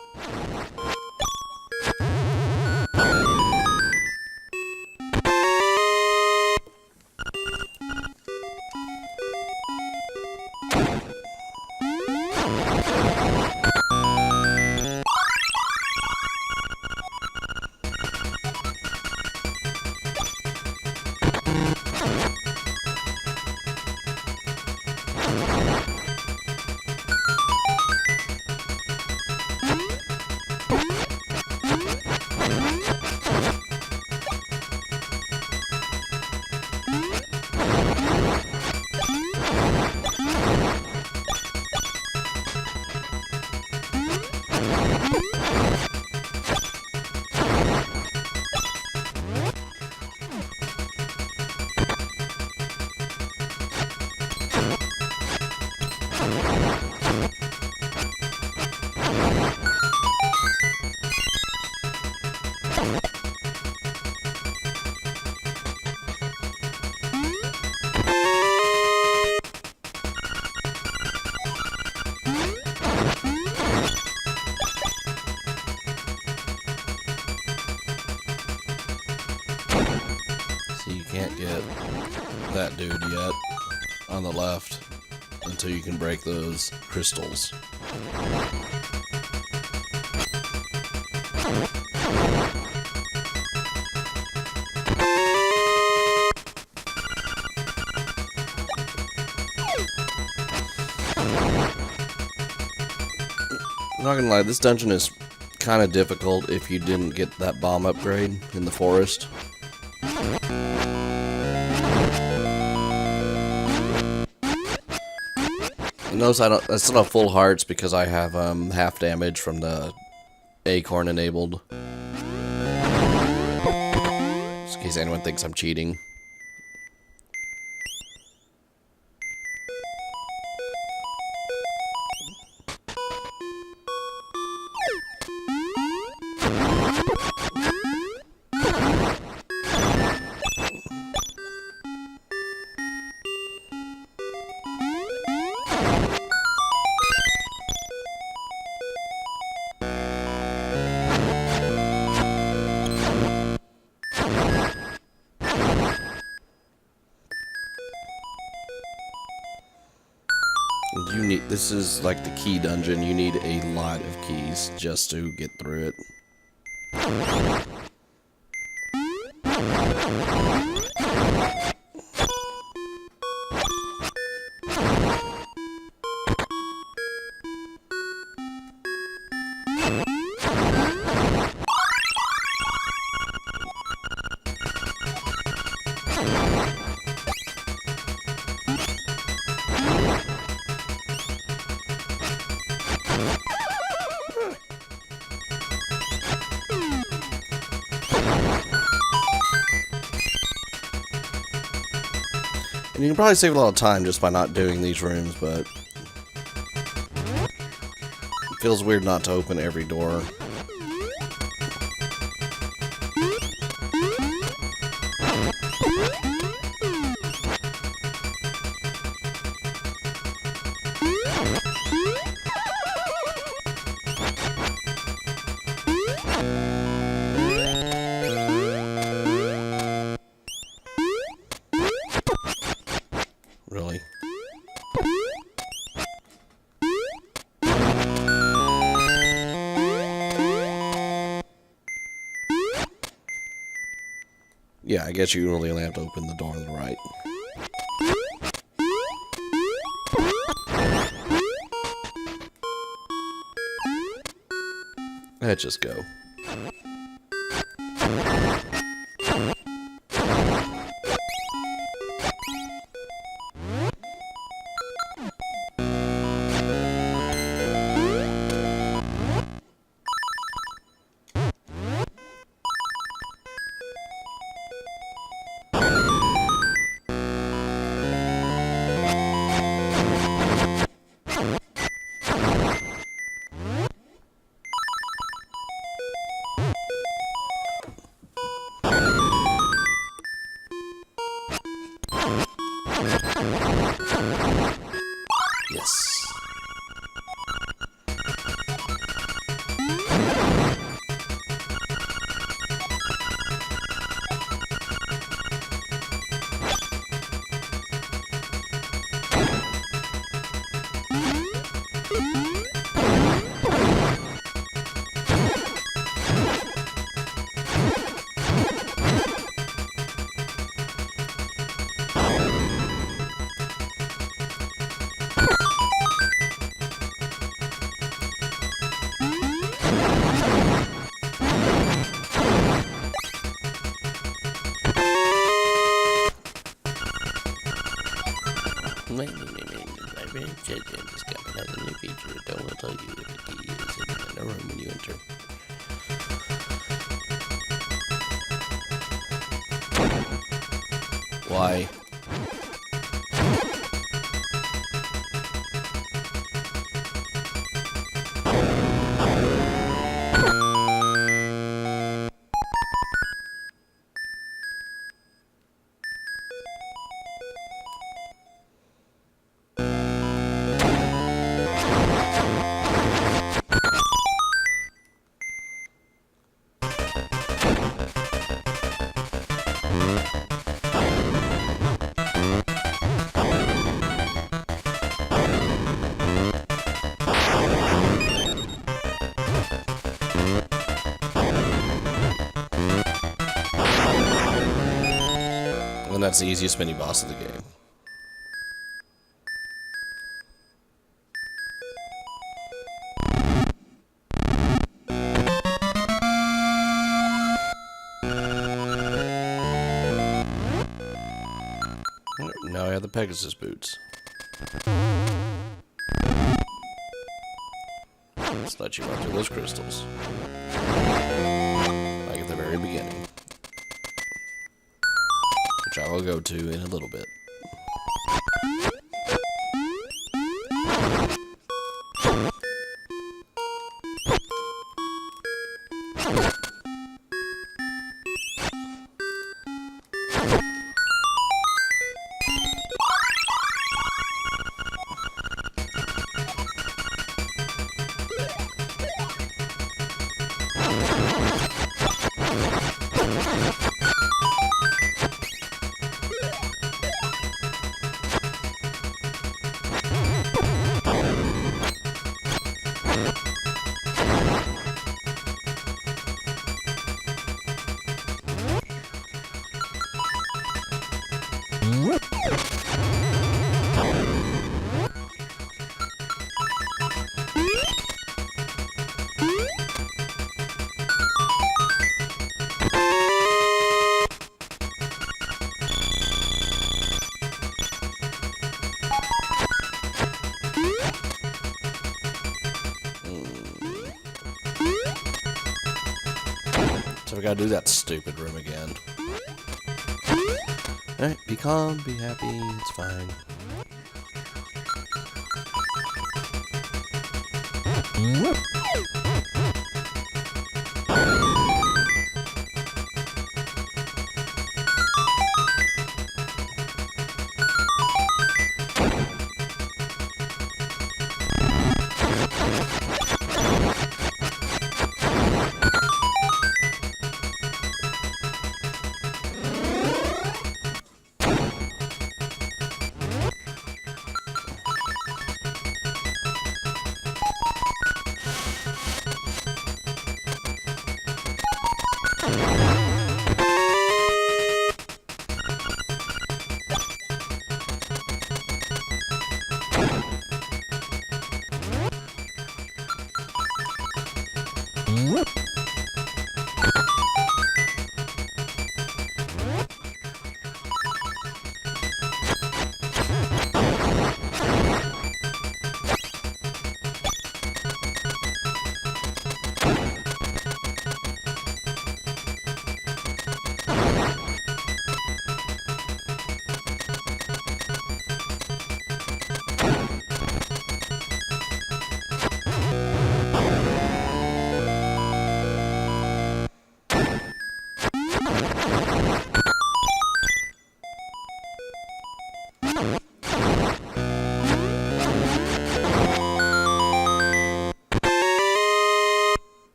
Can't get that dude yet on the left until you can break those crystals. I'm not gonna lie, this dungeon is kind of difficult if you didn't get that bomb upgrade in the forest. Notice I don't. It's not full hearts because I have half damage from the acorn enabled. Just in case anyone thinks I'm cheating. This is like the key dungeon. You need a lot of keys just to get through it. And you can probably save a lot of time just by not doing these rooms, but it feels weird not to open every door. Really. Yeah, I guess you really only have to open the door on the right. Let's just go. Yes. Discovered has a new feature. It will tell you if the key is hidden in a room when you enter. Why? And that's the easiest mini boss of the game. Now I have the Pegasus boots. Let's let you run through those crystals. Like at the very beginning. Which I will go to in a little bit. So we gotta do that stupid room again. Alright, be calm, be happy, it's fine.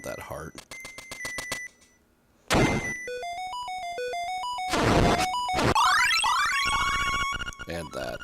That heart. And that.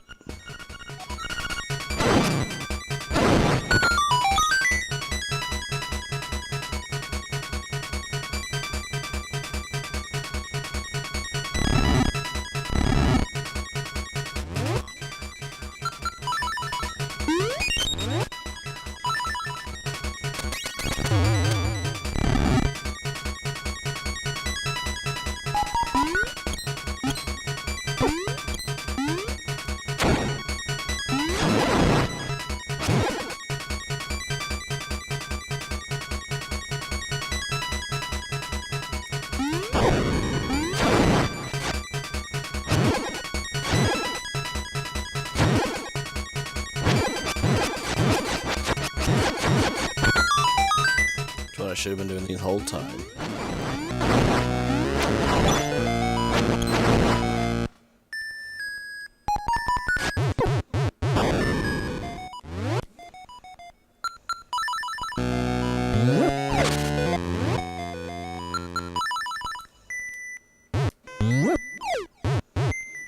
I should have been doing the whole time.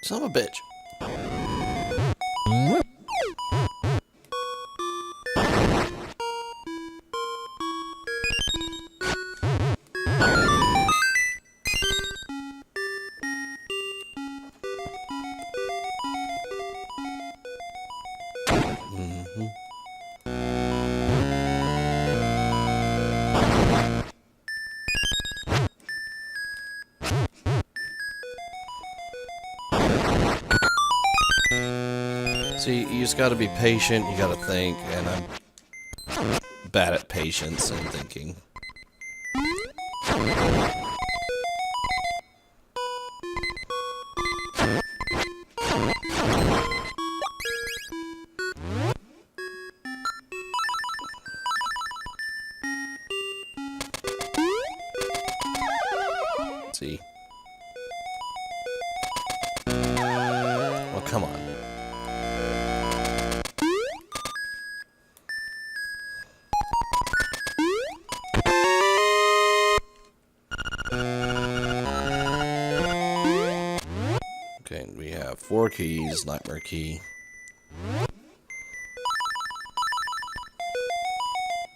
Son of a bitch. See, you just gotta be patient, you gotta think, and I'm bad at patience and thinking. Let's see. Oh, come on. Okay, we have 4 keys, nightmare key.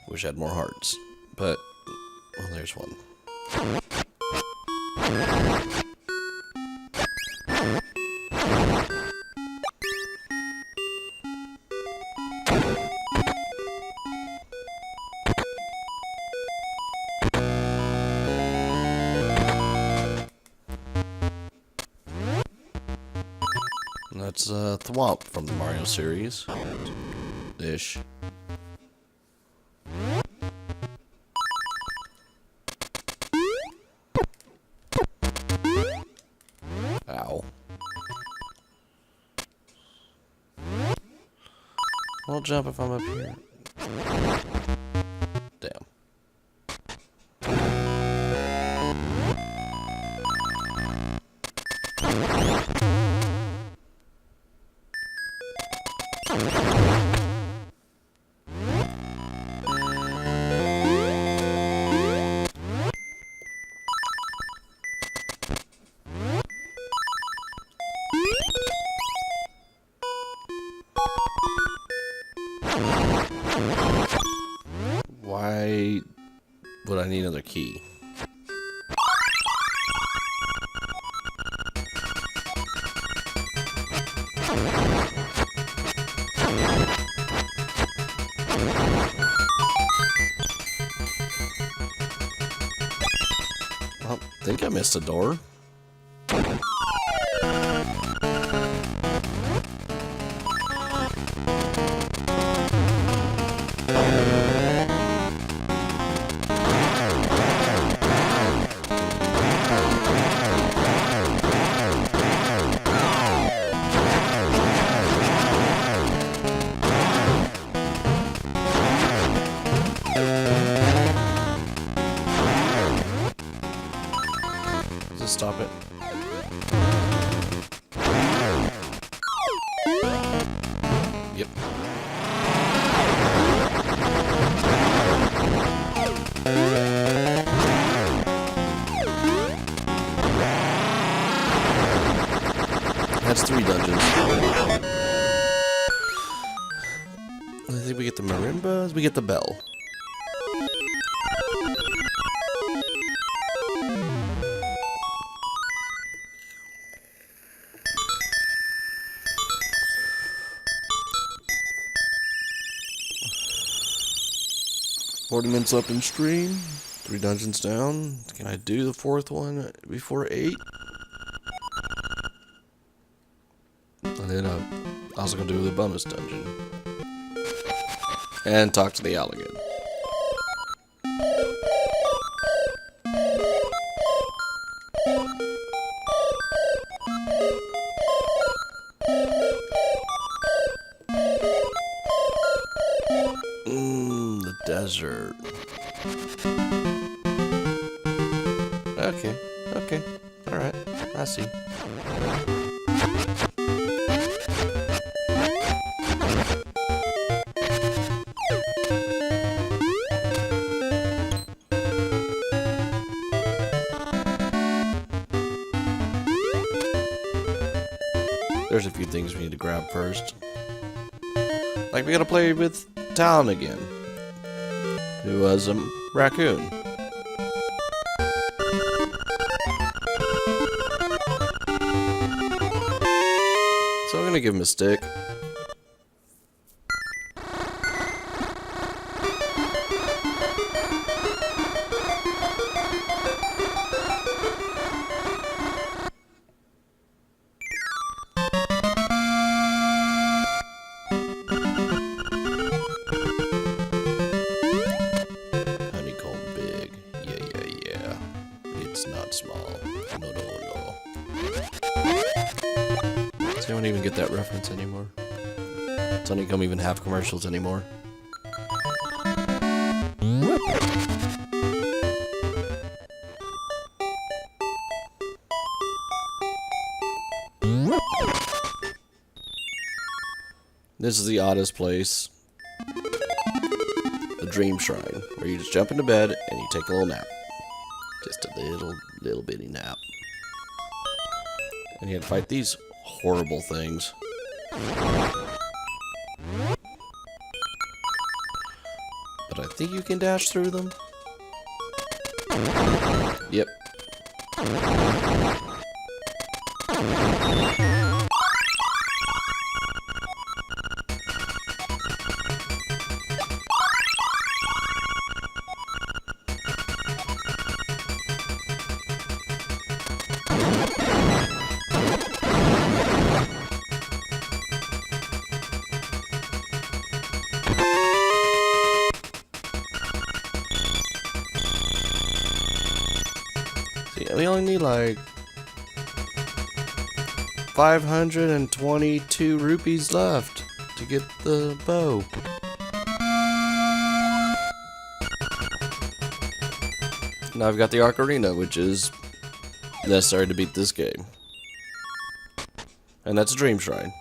Wish I had more hearts, but, well, there's one. And that's Thwomp from the Mario series. Ish. Ow. I'll jump if I'm up here. Damn. Why would I need another key? I think I missed a door. Stop it. Yep. That's 3 dungeons. I think we get the marimbas, we get the bell. Minutes up in stream, 3 dungeons down. Can I do the 4th one before 8? And then I was gonna do the bonus dungeon and talk to the owl again. The desert. Okay, alright, I see. there's a few things we need to grab first. Like, we gotta play with Talon again, who was a raccoon. So I'm gonna give him a stick. I don't even get that reference anymore. Honeycomb even have commercials anymore. This is the oddest place. The Dream Shrine, where you just jump into bed and you take a little nap. Just a little bitty nap. And you had to fight these horrible things. But I think you can dash through them. Yep. We only need like 522 rupees left to get the bow. Now I've got the Ocarina, which is necessary to beat this game. And that's a Dream Shrine.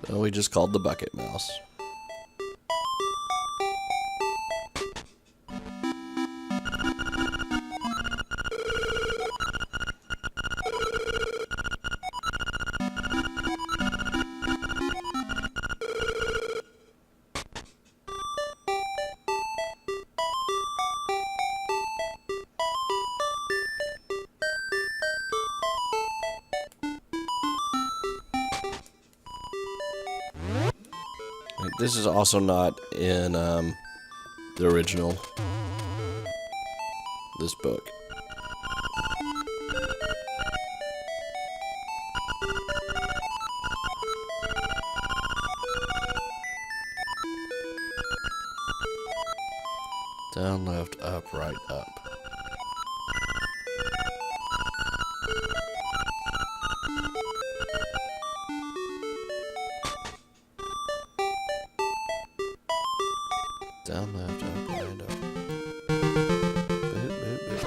So we just called the bucket mouse. This is also not in the original, this book. Down, left, up, right, up. Down, left, up, right, up. Boop, boop, boop.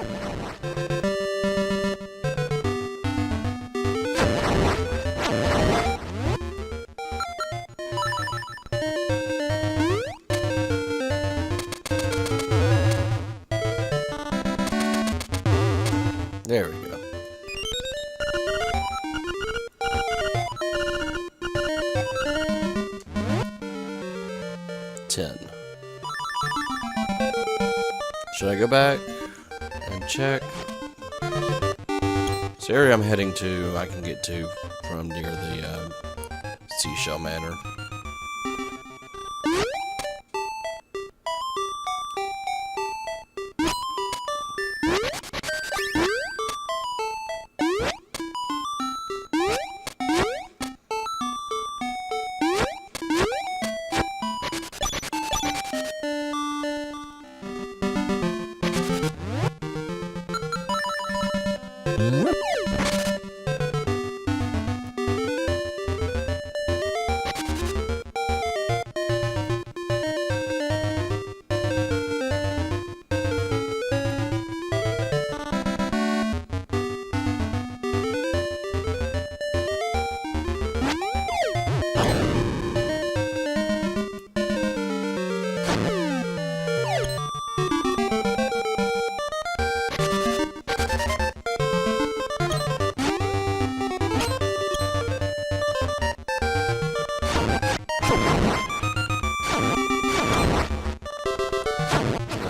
There we go. Should I go back and check? This area I'm heading to, I can get to from near the Seashell Manor.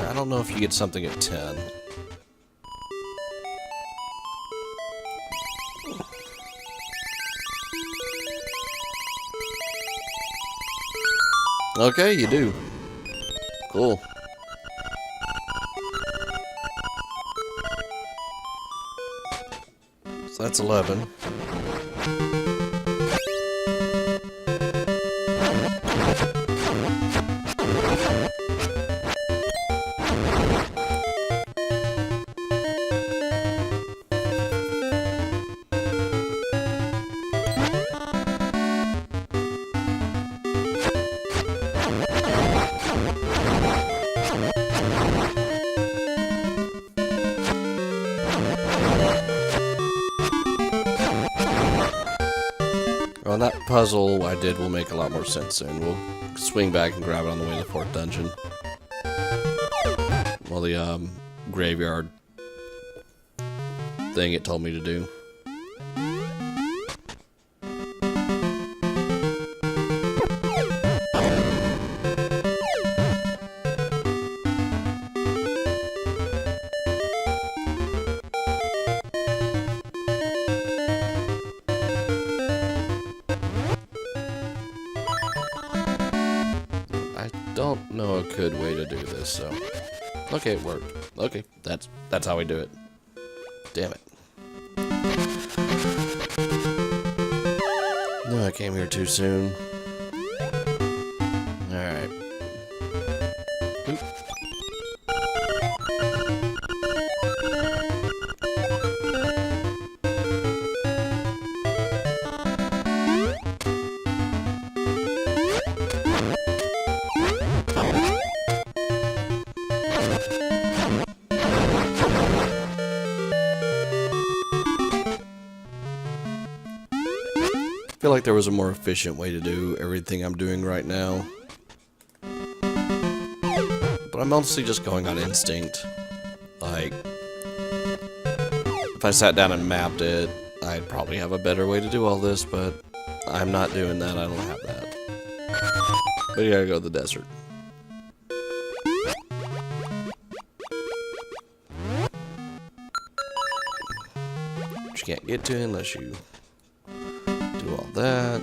I don't know if you get something at 10. Okay, you do. Cool. So that's 11. Well, that puzzle I did will make a lot more sense soon. We'll swing back and grab it on the way to the fourth dungeon. Well, the graveyard thing it told me to do. Don't know a good way to do this, so okay, it worked. Okay, that's how we do it. Damn it. No, I came here too soon. Alright. Oop. I feel like there was a more efficient way to do everything I'm doing right now. But I'm mostly just going on instinct. Like, if I sat down and mapped it, I'd probably have a better way to do all this, but I'm not doing that, I don't have that. But you gotta go to the desert. Which you can't get to unless you do all that.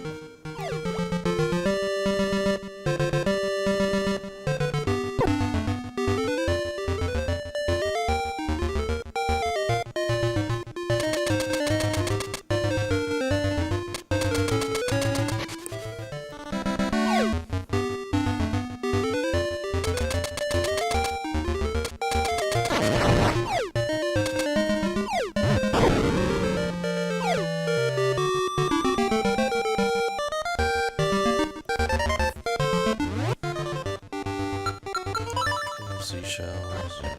seashells. 13.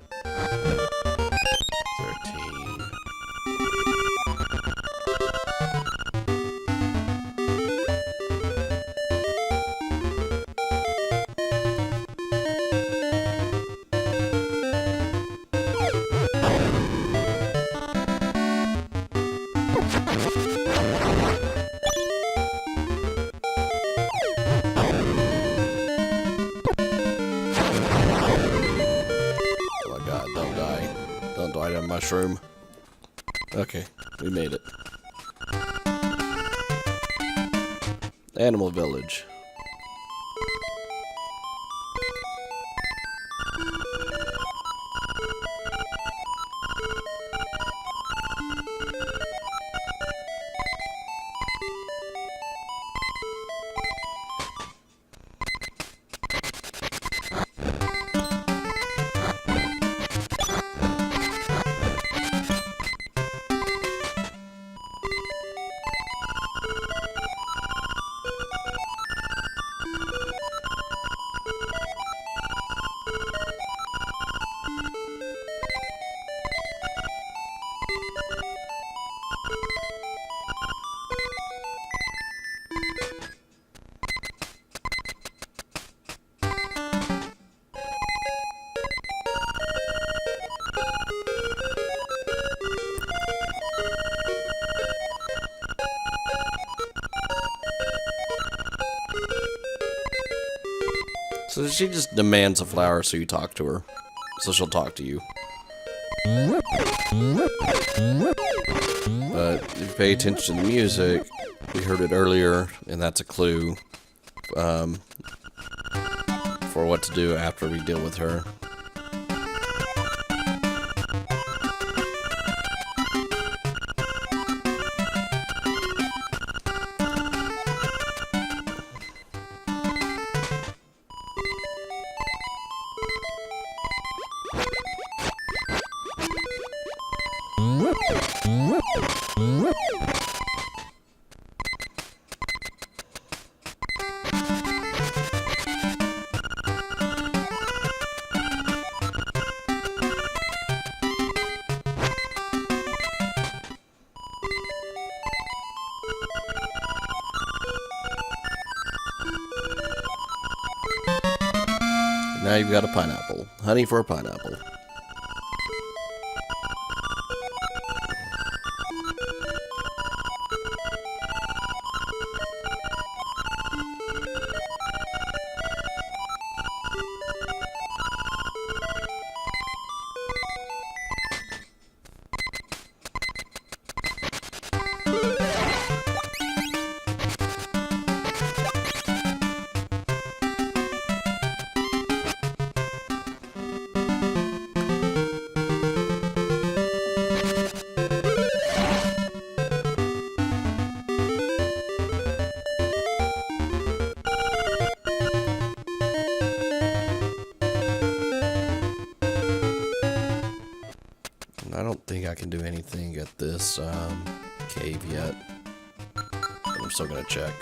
Don't die to a mushroom. Okay, we made it. Animal Village. So she just demands a flower so you talk to her. So she'll talk to you. But if you pay attention to the music, we heard it earlier, and that's a clue for what to do after we deal with her. Now you've got a pineapple. Honey for a pineapple. I don't think I can do anything at this cave yet. But I'm still gonna check.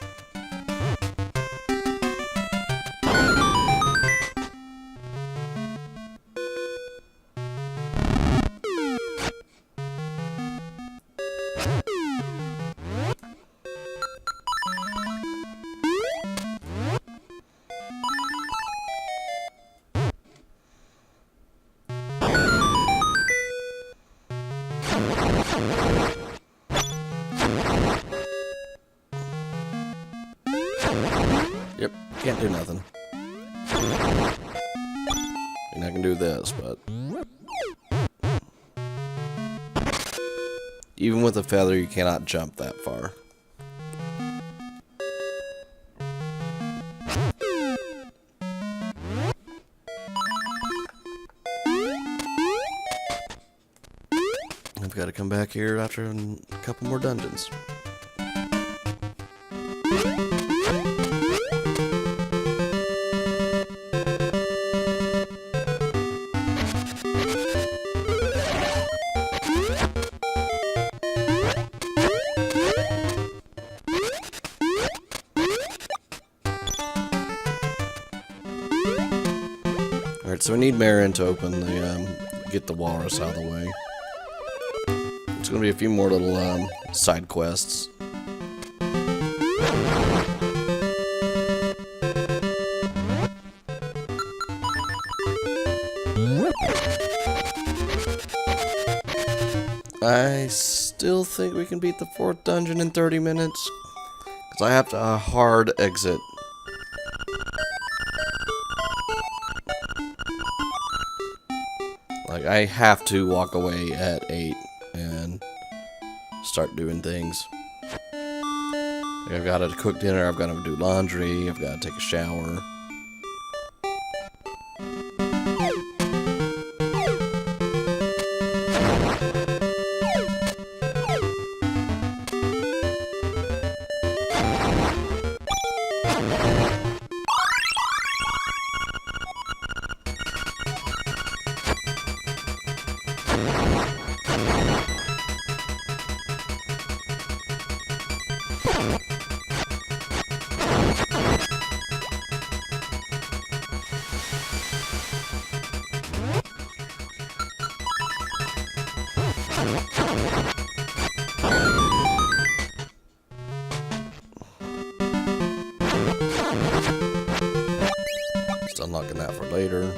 Yep, can't do nothing. And I can do this, but... even with a feather, you cannot jump that far. I've got to come back here after a couple more dungeons. so we need Marin to open the, get the walrus out of the way. There's gonna be a few more little, side quests. I still think we can beat the 4th dungeon in 30 minutes. Because I have to hard exit. Like, I have to walk away at 8 and start doing things. Like, I've got to cook dinner, I've got to do laundry, I've got to take a shower. Just unlocking that for later.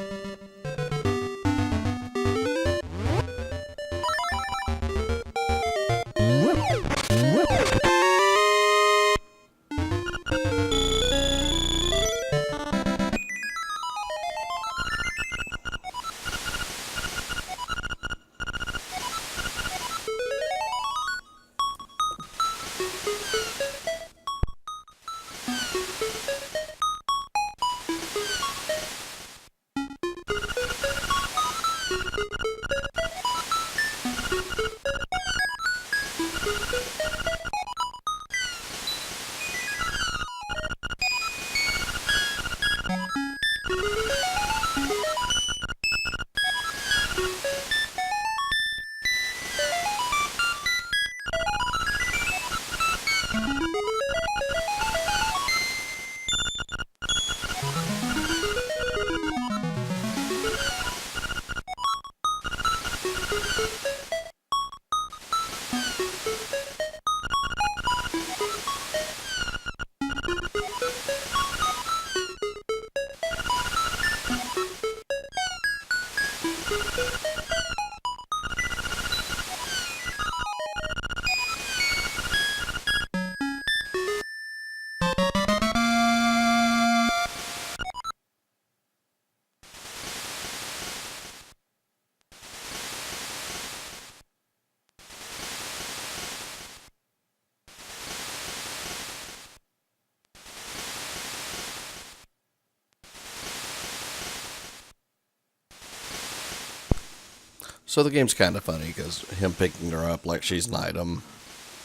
So the game's kind of funny because him picking her up like she's an item,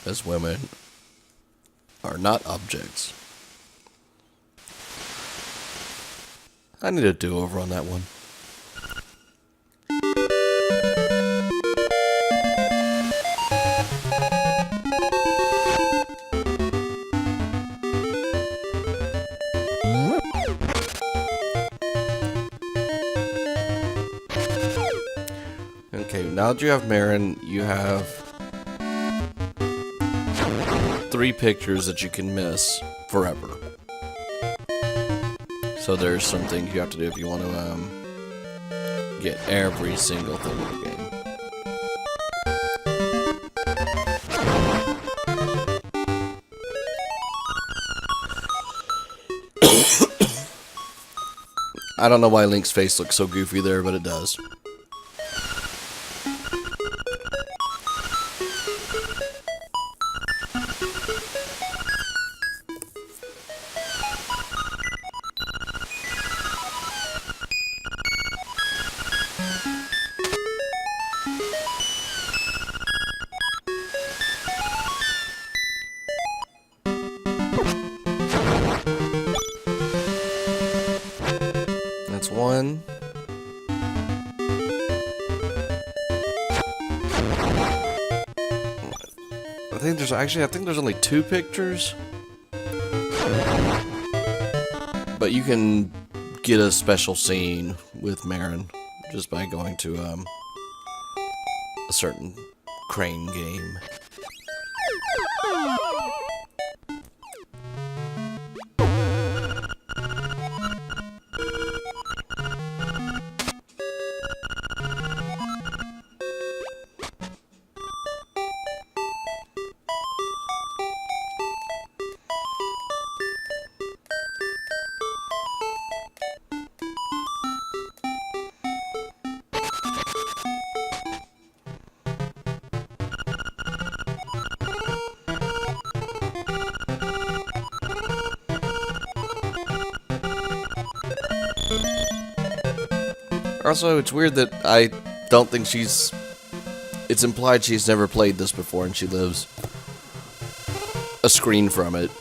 as women are not objects. I need a do-over on that one. Okay, now that you have Marin, you have 3 pictures that you can miss forever. So there's some things you have to do if you want to get every single thing in the game. I don't know why Link's face looks so goofy there, but it does. That's one. I think there's only 2 pictures. But you can get a special scene with Marin just by going to a certain crane game. Also, it's weird that I don't think she's... It's implied she's never played this before, and she lives a screen from it.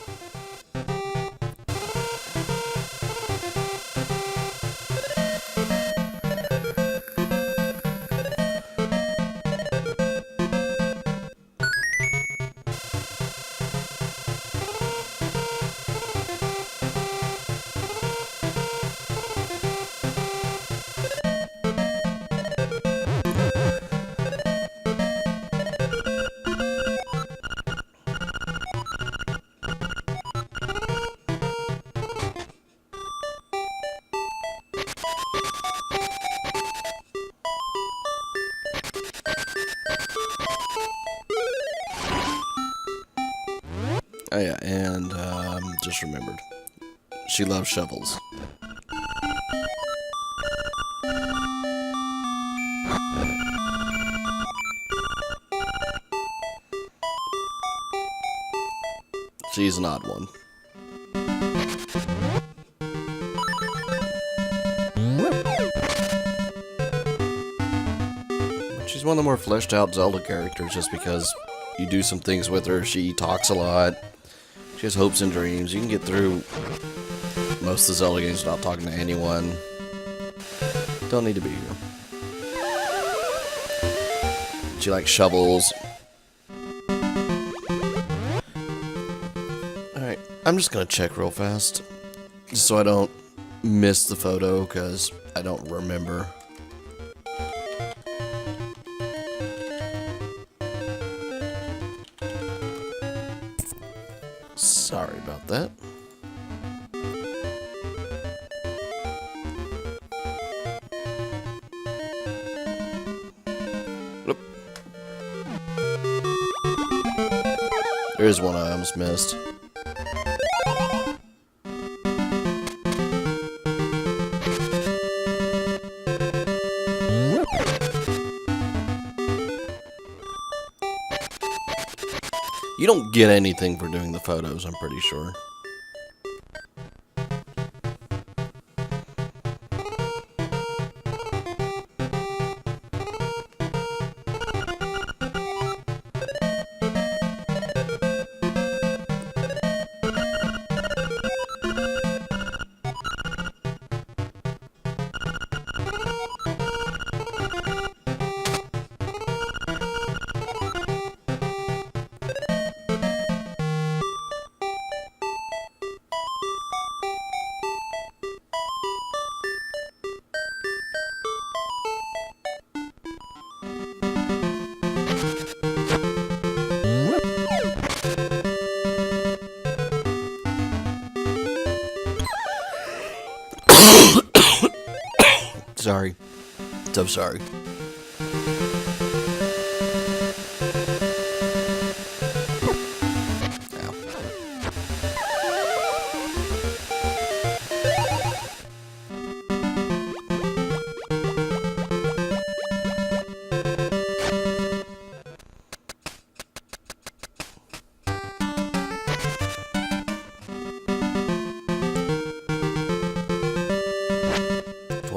Oh yeah, and just remembered. She loves shovels. She's an odd one. She's one of the more fleshed out Zelda characters just because you do some things with her. She talks a lot. She has hopes and dreams. You can get through most of the Zelda games without talking to anyone. Don't need to be here. She likes shovels. Alright, I'm just gonna check real fast. Just so I don't miss the photo, because I don't remember. Sorry about that. Oop. There is one I almost missed. You don't get anything for doing the photos, I'm pretty sure. Sorry. So sorry. Ow.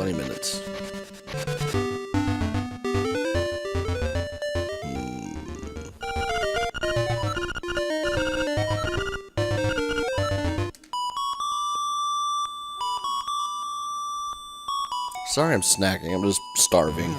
Minutes. Sorry I'm snacking, I'm just starving.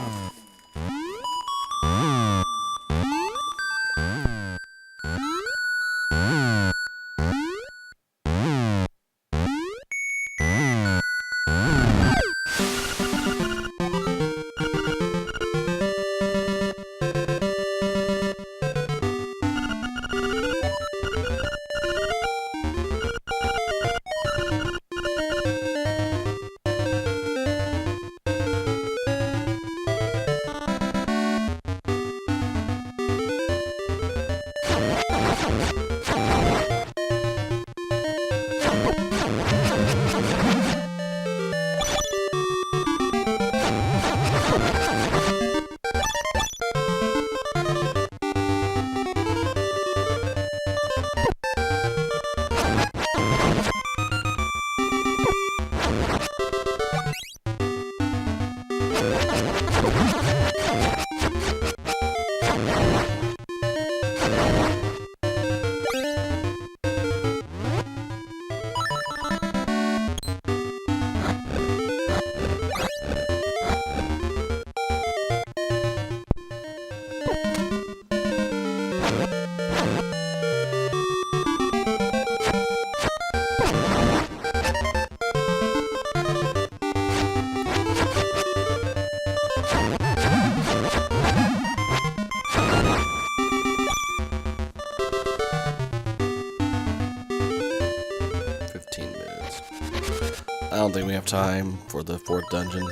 I don't think we have time for the 4th dungeon.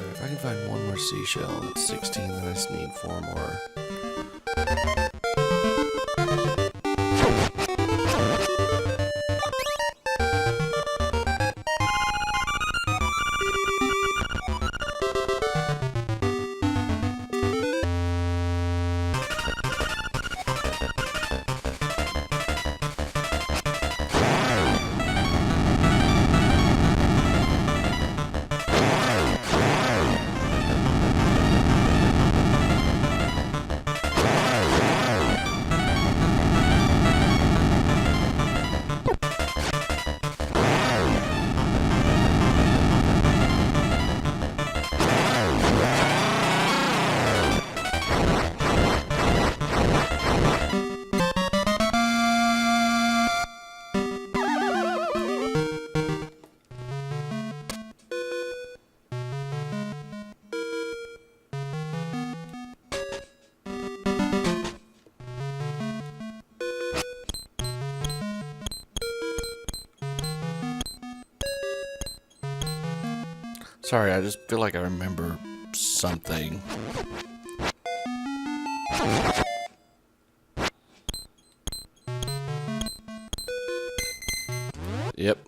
If I can find one more seashell, that's 16, then I just need 4 more. Sorry, I just feel like I remember something. Yep.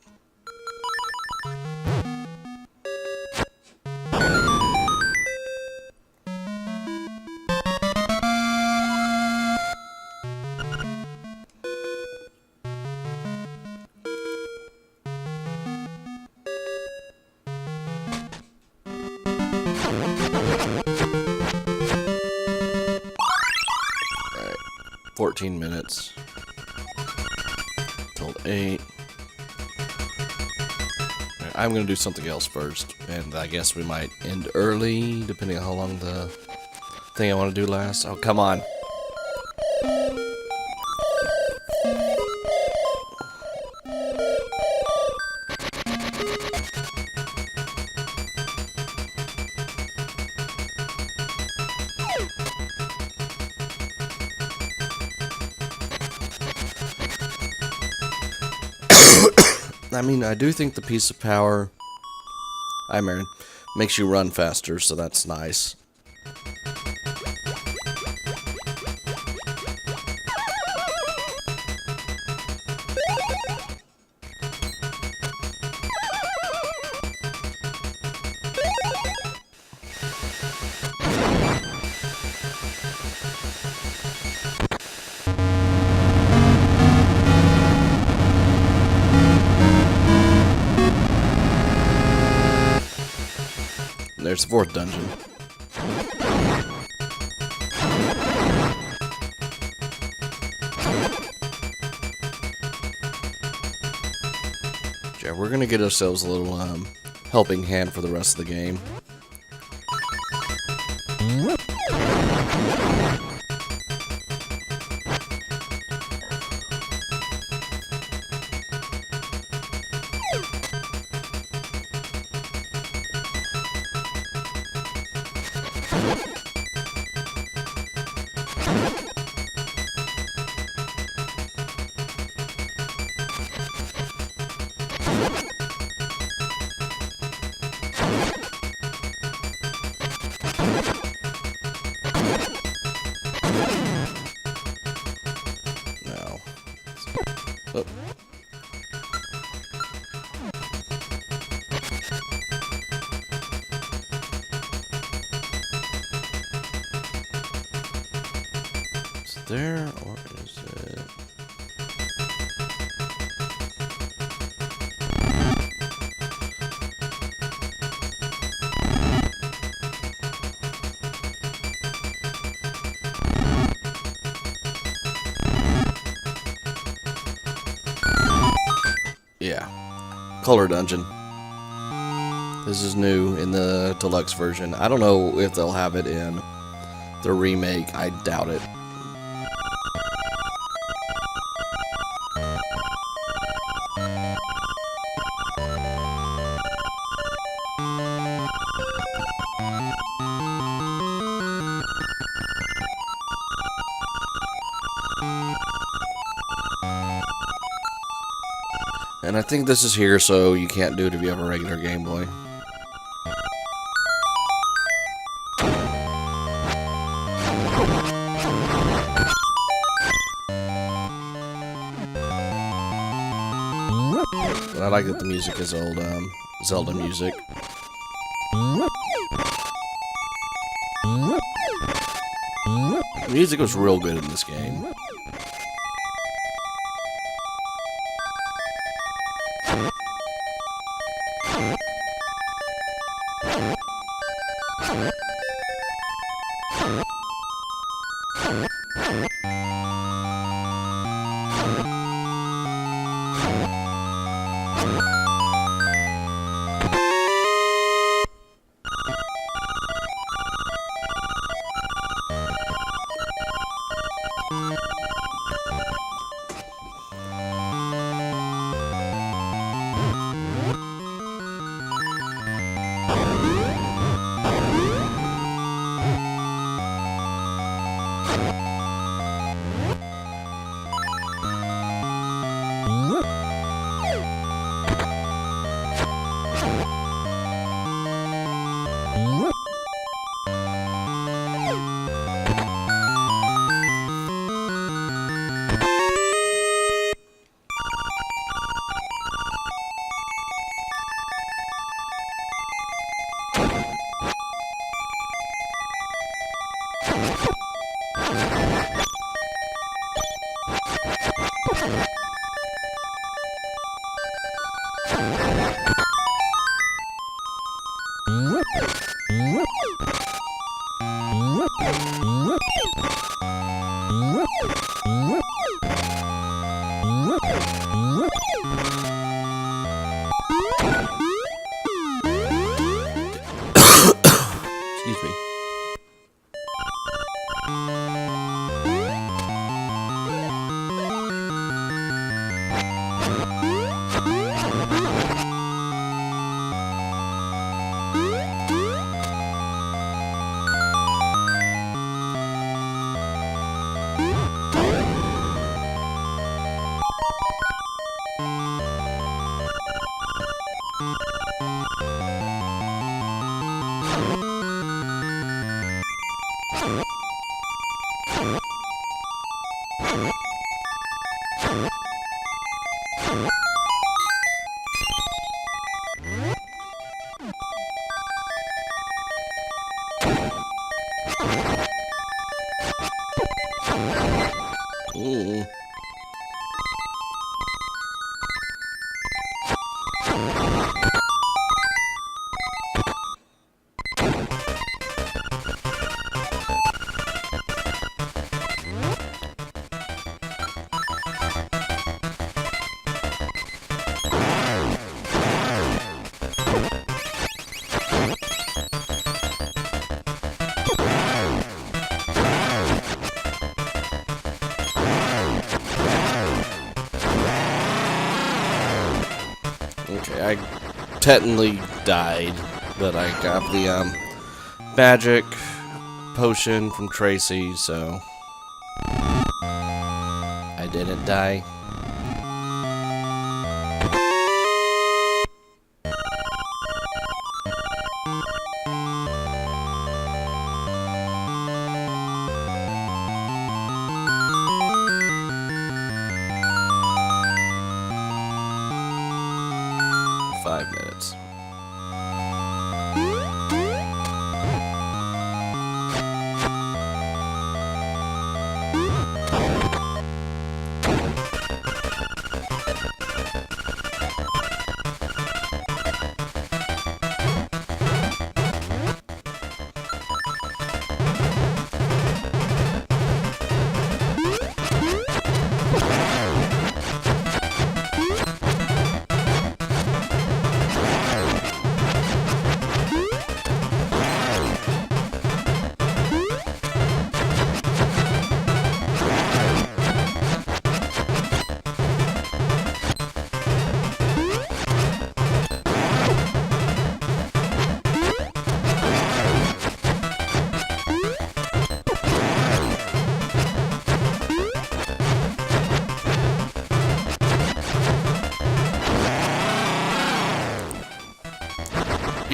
Alright, 14 minutes. Till 8. Right, I'm gonna do something else first, and I guess we might end early, depending on how long the thing I want to do lasts. Oh, come on. I mean, I do think the piece of power, hi Marin, makes you run faster, so that's nice. There's the 4th dungeon. Yeah, we're gonna get ourselves a little helping hand for the rest of the game. Oh. there, or is it? Yeah. Color Dungeon. This is new in the deluxe version. I don't know if they'll have it in the remake. I doubt it. And I think this is here, so you can't do it if you have a regular Game Boy. But I like that the music is old Zelda music. The music was real good in this game. Excuse me. Ooh. Okay, I technically died, but I got the magic potion from Tracy, so I didn't die. Minutes.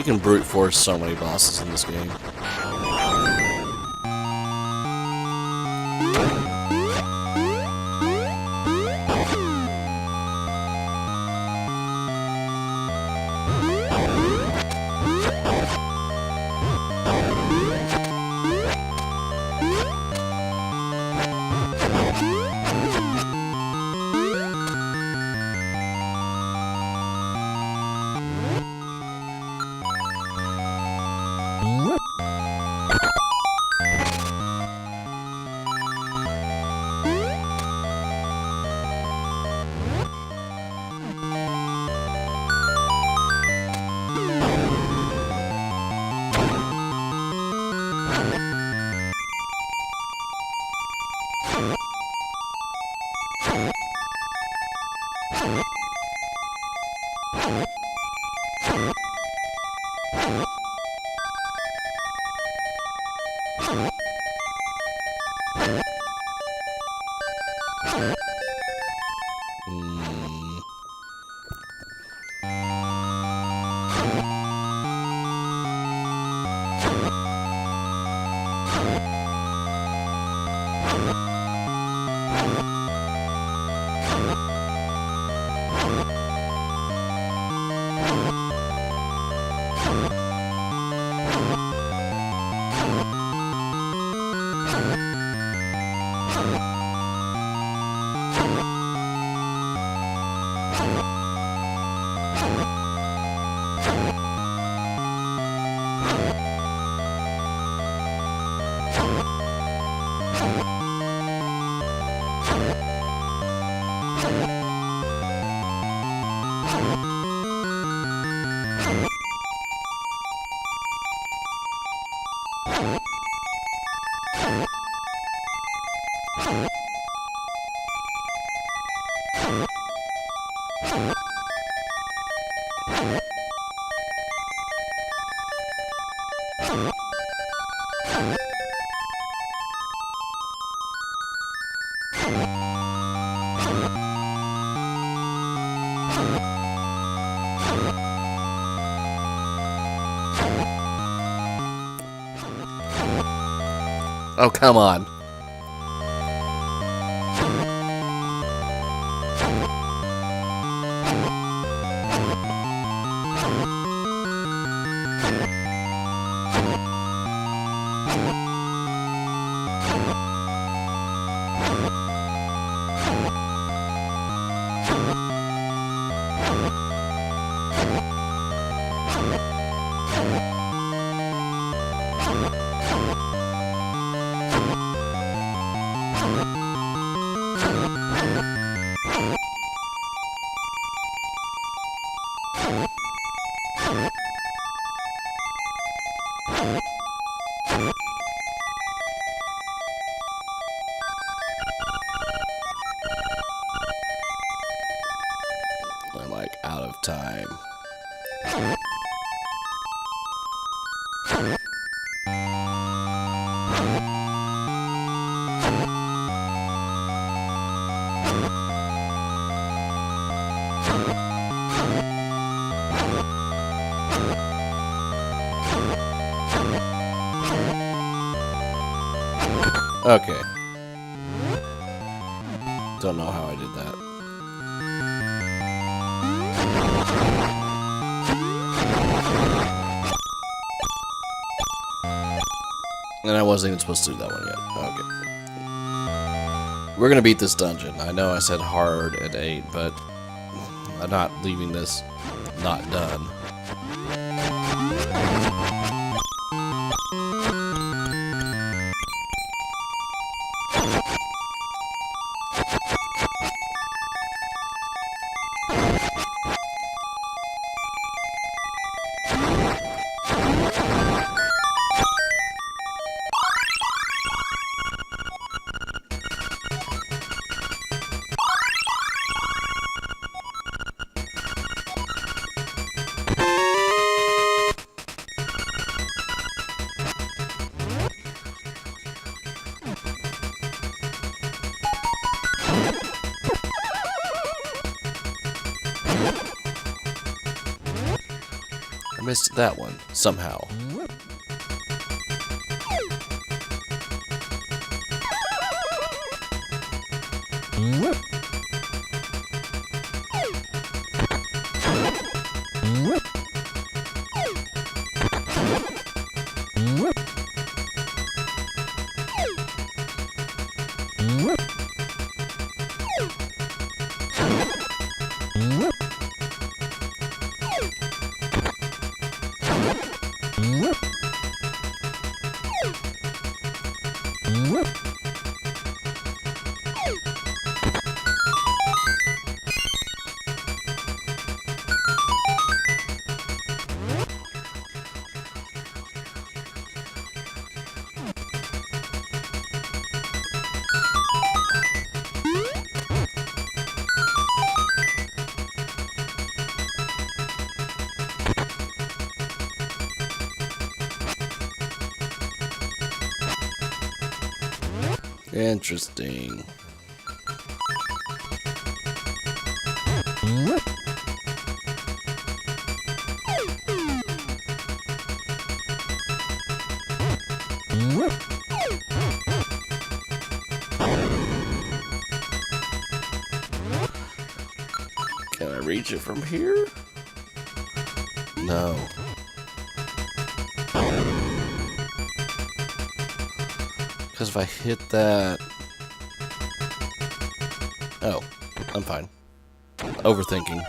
can brute force so many bosses in this game. Oh, come on. I'm like out of time. Okay. Don't know how I did that. And I wasn't even supposed to do that one yet. Okay. We're gonna beat this dungeon. I know I said hard at 8, but I'm not leaving this not done. missed that one somehow. Interesting. Can I reach it from here? No. Because if I hit that... Oh, I'm fine. Overthinking.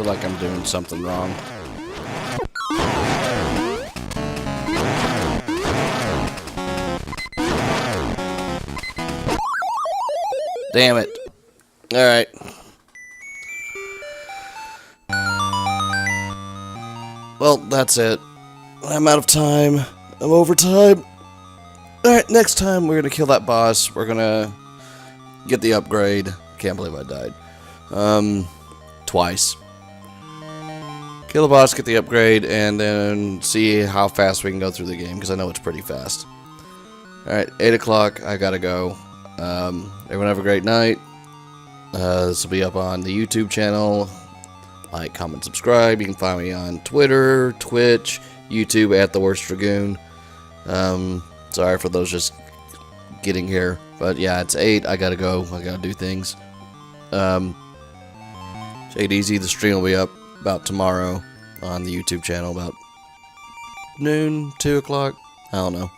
I feel like I'm doing something wrong. Damn it. Alright. Well, that's it. I'm out of time. I'm over time. Alright, next time we're gonna kill that boss. We're gonna get the upgrade. Can't believe I died. Twice. Kill the boss, get the upgrade, and then see how fast we can go through the game, because I know it's pretty fast. Alright, 8 o'clock, I gotta go. Everyone have a great night. This will be up on the YouTube channel. Like, comment, subscribe. You can find me on Twitter, Twitch, YouTube at the Worst Dragoon. Sorry for those just getting here. But yeah, it's 8, I gotta go. I gotta do things. Take it easy, the stream will be up about tomorrow on the YouTube channel about noon, 2 o'clock, I don't know.